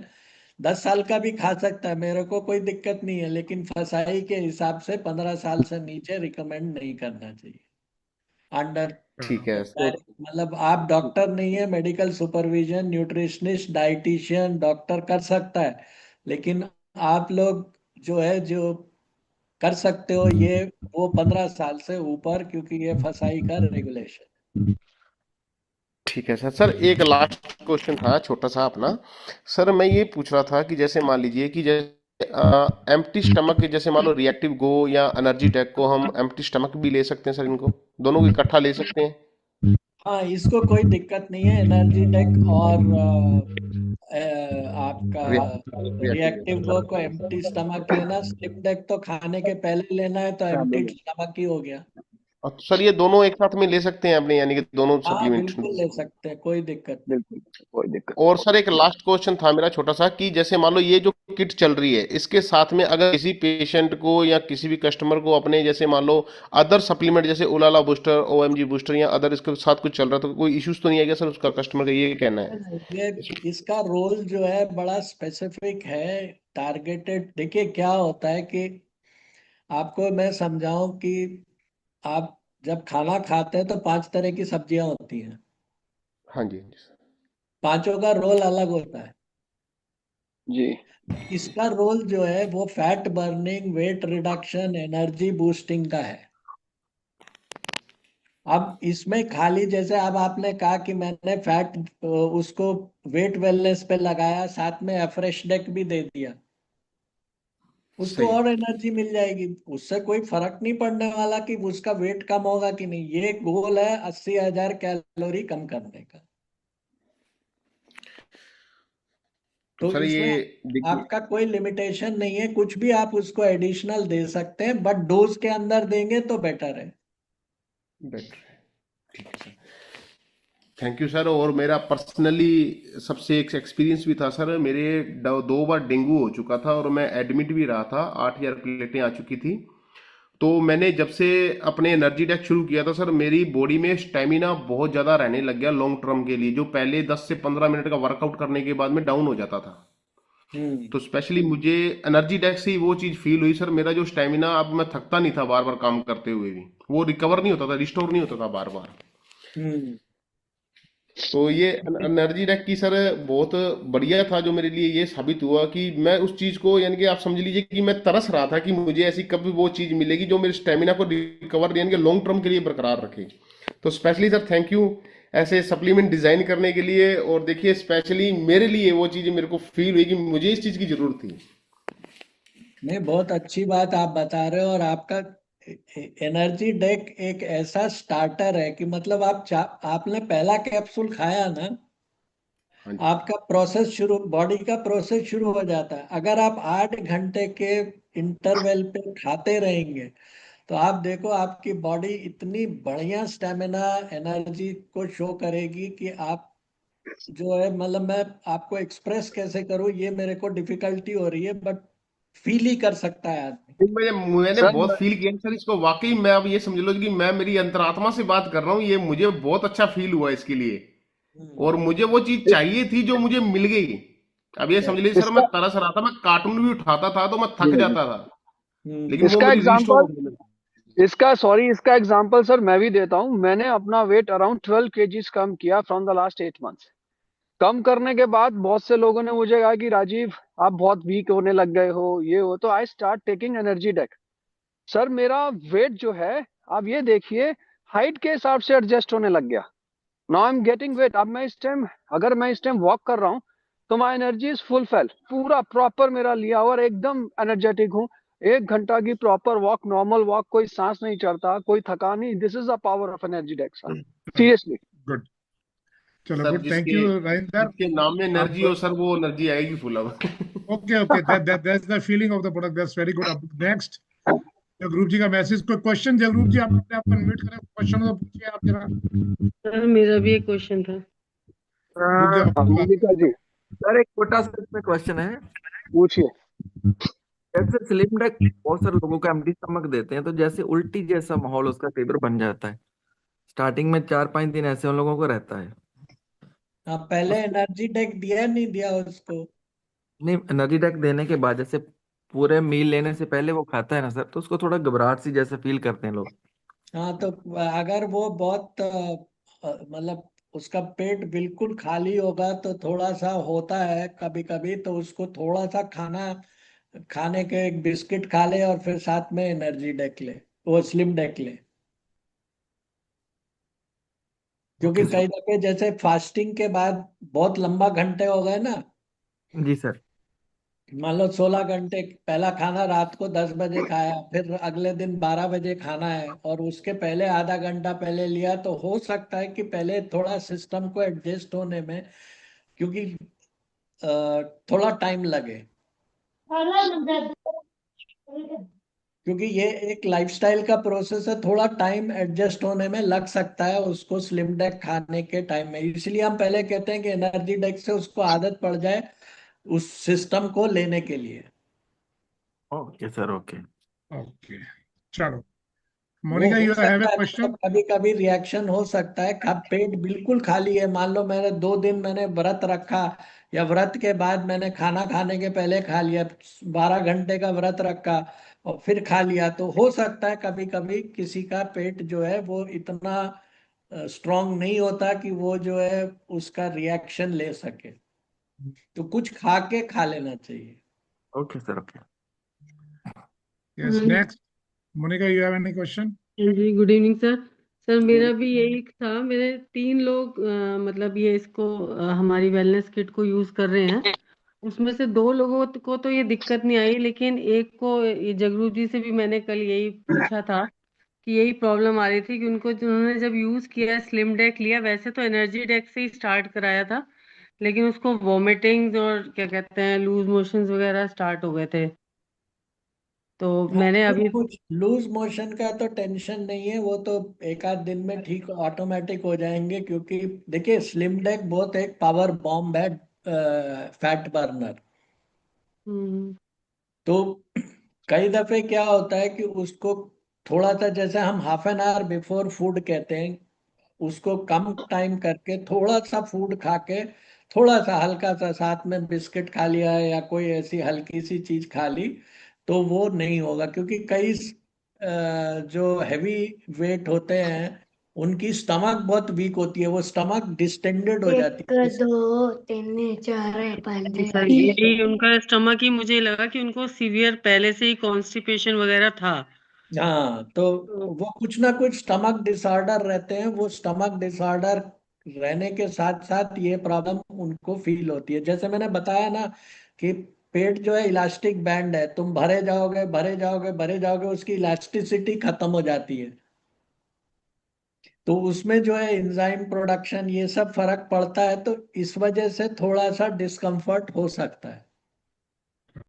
10 साल का भी खा सकता है, मेरे को कोई दिक्कत नहीं है, लेकिन फसाई के हिसाब से 15 साल से नीचे रिकमेंड नहीं करना चाहिए। अंडर, ठीक है तो। मतलब आप डॉक्टर नहीं है, medical supervision, nutritionist, dietitian, doctor कर सकता है, लेकिन आप लोग जो है, जो कर सकते हो ये, वो 15 साल से ऊपर, क्योंकि ये फसाई का रेगुलेशन। ठीक है सर। सर एक लास्ट क्वेश्चन था छोटा सा अपना। सर मैं ये पूछ रहा था कि जैसे मान लीजिए कि जैसे एम्प्टी स्टमक, जैसे मान लो रिएक्टिव गो या एनर्जी टेक को हम एम्प्टी स्टमक भी ले सकते हैं सर, इनको दोनों को इकट्ठा ले सकते हैं? हाँ, इसको कोई दिक्कत नहीं है, एनर्जी टेक और आपका रिएक्टिव गो को एम्प्टी स्टमक लेना, स्लिम डेक तो खाने के पहले लेना है, तो पहले एम्प्टी ले। स्टमक ही हो गया। तो सर ये दोनों एक साथ में ले सकते हैं अपने, यानी कि दोनों हाँ, सप्लीमेंट? बिल्कुल ले सकते हैं, कोई दिक्कत नहीं। बिल्कुल, कोई दिक्कत और सर एक लास्ट क्वेश्चन था मेरा छोटा सा, कि जैसे मान लो ये जो किट चल रही है, इसके साथ में अगर किसी पेशेंट को या किसी भी कस्टमर को अपने जैसे मान लो अदर सप्लीमेंट जैसे उलाला बूस्टर, ओएमजी बूस्टर या अदर इसके साथ कुछ चल रहा है, तो कोई इश्यूज तो नहीं आएगा सर उसका, कस्टमर का ये कहना है? ये, इसका रोल जो है बड़ा स्पेसिफिक है, टारगेटेड। देखिए क्या होता है कि आपको मैं समझाऊं कि आप जब खाना खाते हैं तो 5 तरह की सब्जियां होती हैं, हाँ जी, हाँ जी सर। पांचों का रोल अलग होता है। जी। इसका रोल जो है वो fat burning, weight reduction, energy boosting का है। अब इसमें खाली, जैसे अब आपने कहा कि मैंने फैट उसको वेट वेलनेस पे लगाया, साथ में फ्रेश डेक भी दे दिया, उसको सही और है। एनर्जी मिल जाएगी, उससे कोई फर्क नहीं पड़ने वाला कि उसका वेट कम होगा कि नहीं। ये गोल है 80,000 कैलोरी कम करने का। तो तो सर ये इसमें देखिए। आपका कोई लिमिटेशन नहीं है, कुछ भी आप उसको एडिशनल दे सकते हैं, बट डोज के अंदर देंगे तो बेटर है। बेटर है। ठीक है सर। Thank you sir. और मेरा पर्सनली सबसे एक एक्सपीरियंस भी था सर। मेरे 2 बार डेंगू हो चुका था और मैं एडमिट भी रहा था, 8,000 प्लेटें आ चुकी थी। तो मैंने जब से अपने एनर्जी डेक शुरू किया था सर, मेरी बॉडी में स्टेमिना बहुत ज़्यादा रहने लग गया लॉन्ग टर्म के लिए, जो पहले 10 से 15 मिनट का वर्कआउट करने के बाद में डाउन हो जाता था। हम्म। तो स्पेशली मुझे एनर्जी डेक से ही वो चीज़ फील हुई सर। मेरा जो स्टेमिना, अब मैं थकता नहीं था बार बार काम करते हुए भी, वो रिकवर नहीं होता था, रिस्टोर नहीं होता था बार बार। हम्म। तो ये एनर्जी रैक की सर बहुत बढ़िया था, जो मेरे लिए ये साबित हुआ कि मैं उस चीज को, यानी कि आप समझ लीजिए कि मैं तरस रहा था कि मुझे ऐसी कभी वो चीज मिलेगी जो मेरे स्टेमिना को रिकवर, यानी कि लॉन्ग टर्म के लिए बरकरार रखे। तो स्पेशली सर थैंक यू ऐसे सप्लीमेंट डिजाइन करने के लिए। और देखिए स्पेशली मेरे लिए वो चीज मेरे को फील हुई कि मुझे इस चीज की जरूरत थी। नहीं, बहुत अच्छी बात आप बता रहे हो। और आपका एनर्जी डेक एक ऐसा स्टार्टर है कि मतलब आपने पहला कैप्सूल खाया ना, हाँ जी। आपका प्रोसेस शुरू, बॉडी का प्रोसेस शुरू हो जाता है। अगर आप 8 घंटे के इंटरवल पे खाते रहेंगे तो आप देखो आपकी बॉडी इतनी बढ़िया स्टेमिना, एनर्जी को शो करेगी कि आप जो है, मतलब मैं आपको एक्सप्रेस कैसे करूं, ये मेरे को डिफिकल्टी हो रही है, बट फील ही कर सकता है आदमी। मैंने सर बहुत फील किया सर इसको, वाकई मैं अब ये समझ लो कि मैं मेरी अंतरात्मा से बात कर रहा हूँ, ये मुझे बहुत अच्छा फील हुआ इसके लिए। हम्म। और मुझे वो चीज चाहिए थी जो मुझे मिल गई। अब ये समझ लीजिए सर, मैं इसका तरस रहा था, मैं कार्टून भी उठाता था तो मैं जी थक जी। जाता था, हम्म। लेकिन वो इसका मेरी रिस्टोर एग्जांपल हो गई। इसका एग्जांपल सर मैं भी देता हूँ। मैंने अपना वेट अराउंड 12 केजीज कम किया फ्रॉम द लास्ट 8 मंथ्स। कम करने के बाद बहुत से लोगों ने मुझे कहा कि राजीव आप बहुत वीक होने लग गए हो, ये हो। तो I start taking energy deck. Sir मेरा वेट जो है, आप ये देखिए, हाइट के हिसाब से एडजस्ट होने लग गया। Now I am getting wait. अब मैं इस टाइम, अगर मैं इस टाइम वॉक कर रहा हूँ तो my energy is full fail, पूरा प्रॉपर मेरा लिया और एकदम एनर्जेटिक हूँ। 1 घंटा की प्रॉपर वॉक, नॉर्मल वॉक, कोई सांस नहीं चढ़ता, कोई थकान नहीं। This is the power of energy deck sir, seriously. Good. चलो सर गुड, थैंक जिसके यू राजेंद्र। जिसके नाम में आप एनर्जी हो सर, वो एनर्जी आएगी फुल अब। Okay okay, that's the feeling of the product, that's very good. अब नेक्स्ट जगरूप जी का मैसेज, कोई क्वेश्चन? जगरूप जी आप अपने आप को अनम्यूट करें, क्वेश्चन हो तो पूछिए आप जरा। सर मेरा भी एक क्वेश्चन था। रुक जाओ, बात मोनिका जी सर एक छोटा सा इसमें क्वेश्चन है। पूछिए। जैसे स्लिम डेक बहुत सारे लोगों को एम्प्टी स्टमक देते हैं, तो जैसे उल्टी जैसा माहौल उसका कई बार बन जाता है। स्टार्टिंग में 4-5 दिन ऐसे उन लोगों को रहता है। आप पहले उसको एनर्जी डेक दिया नहीं दिया उसको? नहीं, एनर्जी डेक देने के बाद जैसे पूरे मील लेने से पहले वो खाता है ना सर, तो उसको थोड़ा घबराहट सी जैसे फील करते हैं लोग। हाँ, तो अगर वो बहुत मतलब उसका पेट बिल्कुल खाली होगा तो थोड़ा सा होता है कभी कभी, तो उसको थोड़ा सा खाना, खाने के एक बिस्किट खा ले और फिर साथ में एनर्जी डेक ले, वो स्लिम डेक ले। क्योंकि ओके सर। कई दफे जैसे फास्टिंग के बाद बहुत लंबा घंटे हो गए ना, जी सर। मान लो 16 घंटे, पहला खाना रात को 10 बजे खाया, फिर अगले दिन 12 बजे खाना है, और उसके पहले आधा घंटा पहले लिया, तो हो सकता है कि पहले थोड़ा सिस्टम को एडजस्ट होने में, क्योंकि थोड़ा टाइम लगे, क्योंकि ये एक लाइफस्टाइल का प्रोसेस है, थोड़ा टाइम एडजस्ट होने में लग सकता है उसको स्लिम डेक खाने के टाइम में। इसलिए हम पहले कहते हैं कि एनर्जी डेक से उसको आदत पड़ जाए उस सिस्टम को लेने के लिए। Okay sir. ओके। ओके, चलो वो मोनिका, हो यू हैव ए सकता है, क्वेश्चन? मतलब कभी कभी रिएक्शन हो सकता है। पेट बिल्कुल खाली है, मान लो मैंने 2 दिन मैंने व्रत रखा, या व्रत के बाद मैंने खाना खाने के पहले खा लिया, 12 घंटे का व्रत रखा और फिर खा लिया, तो हो सकता है कभी कभी किसी का पेट जो है वो इतना स्ट्रांग नहीं होता कि वो जो है उसका रिएक्शन ले सके, तो कुछ खा के खा लेना चाहिए। Okay sir. Okay. Yes, next Monica, you have any question? जी, गुड इवनिंग सर। सर मेरा भी यही था। मेरे 3 लोग मतलब ये इसको हमारी वेलनेस किट को यूज कर रहे हैं। उसमें से 2 लोगों को तो ये दिक्कत नहीं आई, लेकिन एक को, ये जगरूप जी से भी मैंने कल यही पूछा था कि यही प्रॉब्लम आ रही थी कि उनको, उन्होंने जब यूज किया, स्लिम डेक लिया, वैसे तो एनर्जी डेक से ही स्टार्ट कराया था, लेकिन उसको वॉमिटिंग्स और क्या कहते हैं, लूज मोशंस वगैरह स्टार्ट हो गए थे। तो मैंने अभी लूज मोशन का तो टेंशन नहीं है, वो तो एक आध दिन में ठीक ऑटोमेटिक हो जाएंगे, क्योंकि देखिए स्लिम डेक बहुत एक पावर बॉम्ब है, फैट बर्नर। हम्म, तो कई दफे क्या होता है कि उसको थोड़ा सा, जैसे हम half an hour before food कहते हैं, उसको कम टाइम करके थोड़ा सा फूड खा के, थोड़ा सा हल्का सा साथ में बिस्किट खा लिया या कोई ऐसी हल्की सी चीज खा ली, तो वो नहीं होगा। क्योंकि कई जो हैवी वेट होते हैं उनकी स्टमक बहुत वीक होती है, वो स्टमक डिस्टेंडेड हो जाती है। 1 2 3 4 5 सर यही उनका स्टमक ही, मुझे लगा कि उनको सीवियर पहले से ही कॉन्स्टिपेशन वगैरह था। हाँ, तो तो वो कुछ ना कुछ स्टमक डिसऑर्डर रहते हैं, वो स्टमक डिसऑर्डर रहने के साथ साथ ये प्रॉब्लम उनको फील होती है। जैसे मैंने बताया ना कि पेट जो है इलास्टिक बैंड है, तुम भरे जाओगे भरे जाओगे भरे जाओगे, उसकी इलास्टिसिटी खत्म हो जाती है। तो उसमें जो है एंजाइम प्रोडक्शन ये सब फर्क पड़ता है, तो इस वजह से थोड़ा सा डिस्कम्फर्ट हो सकता है।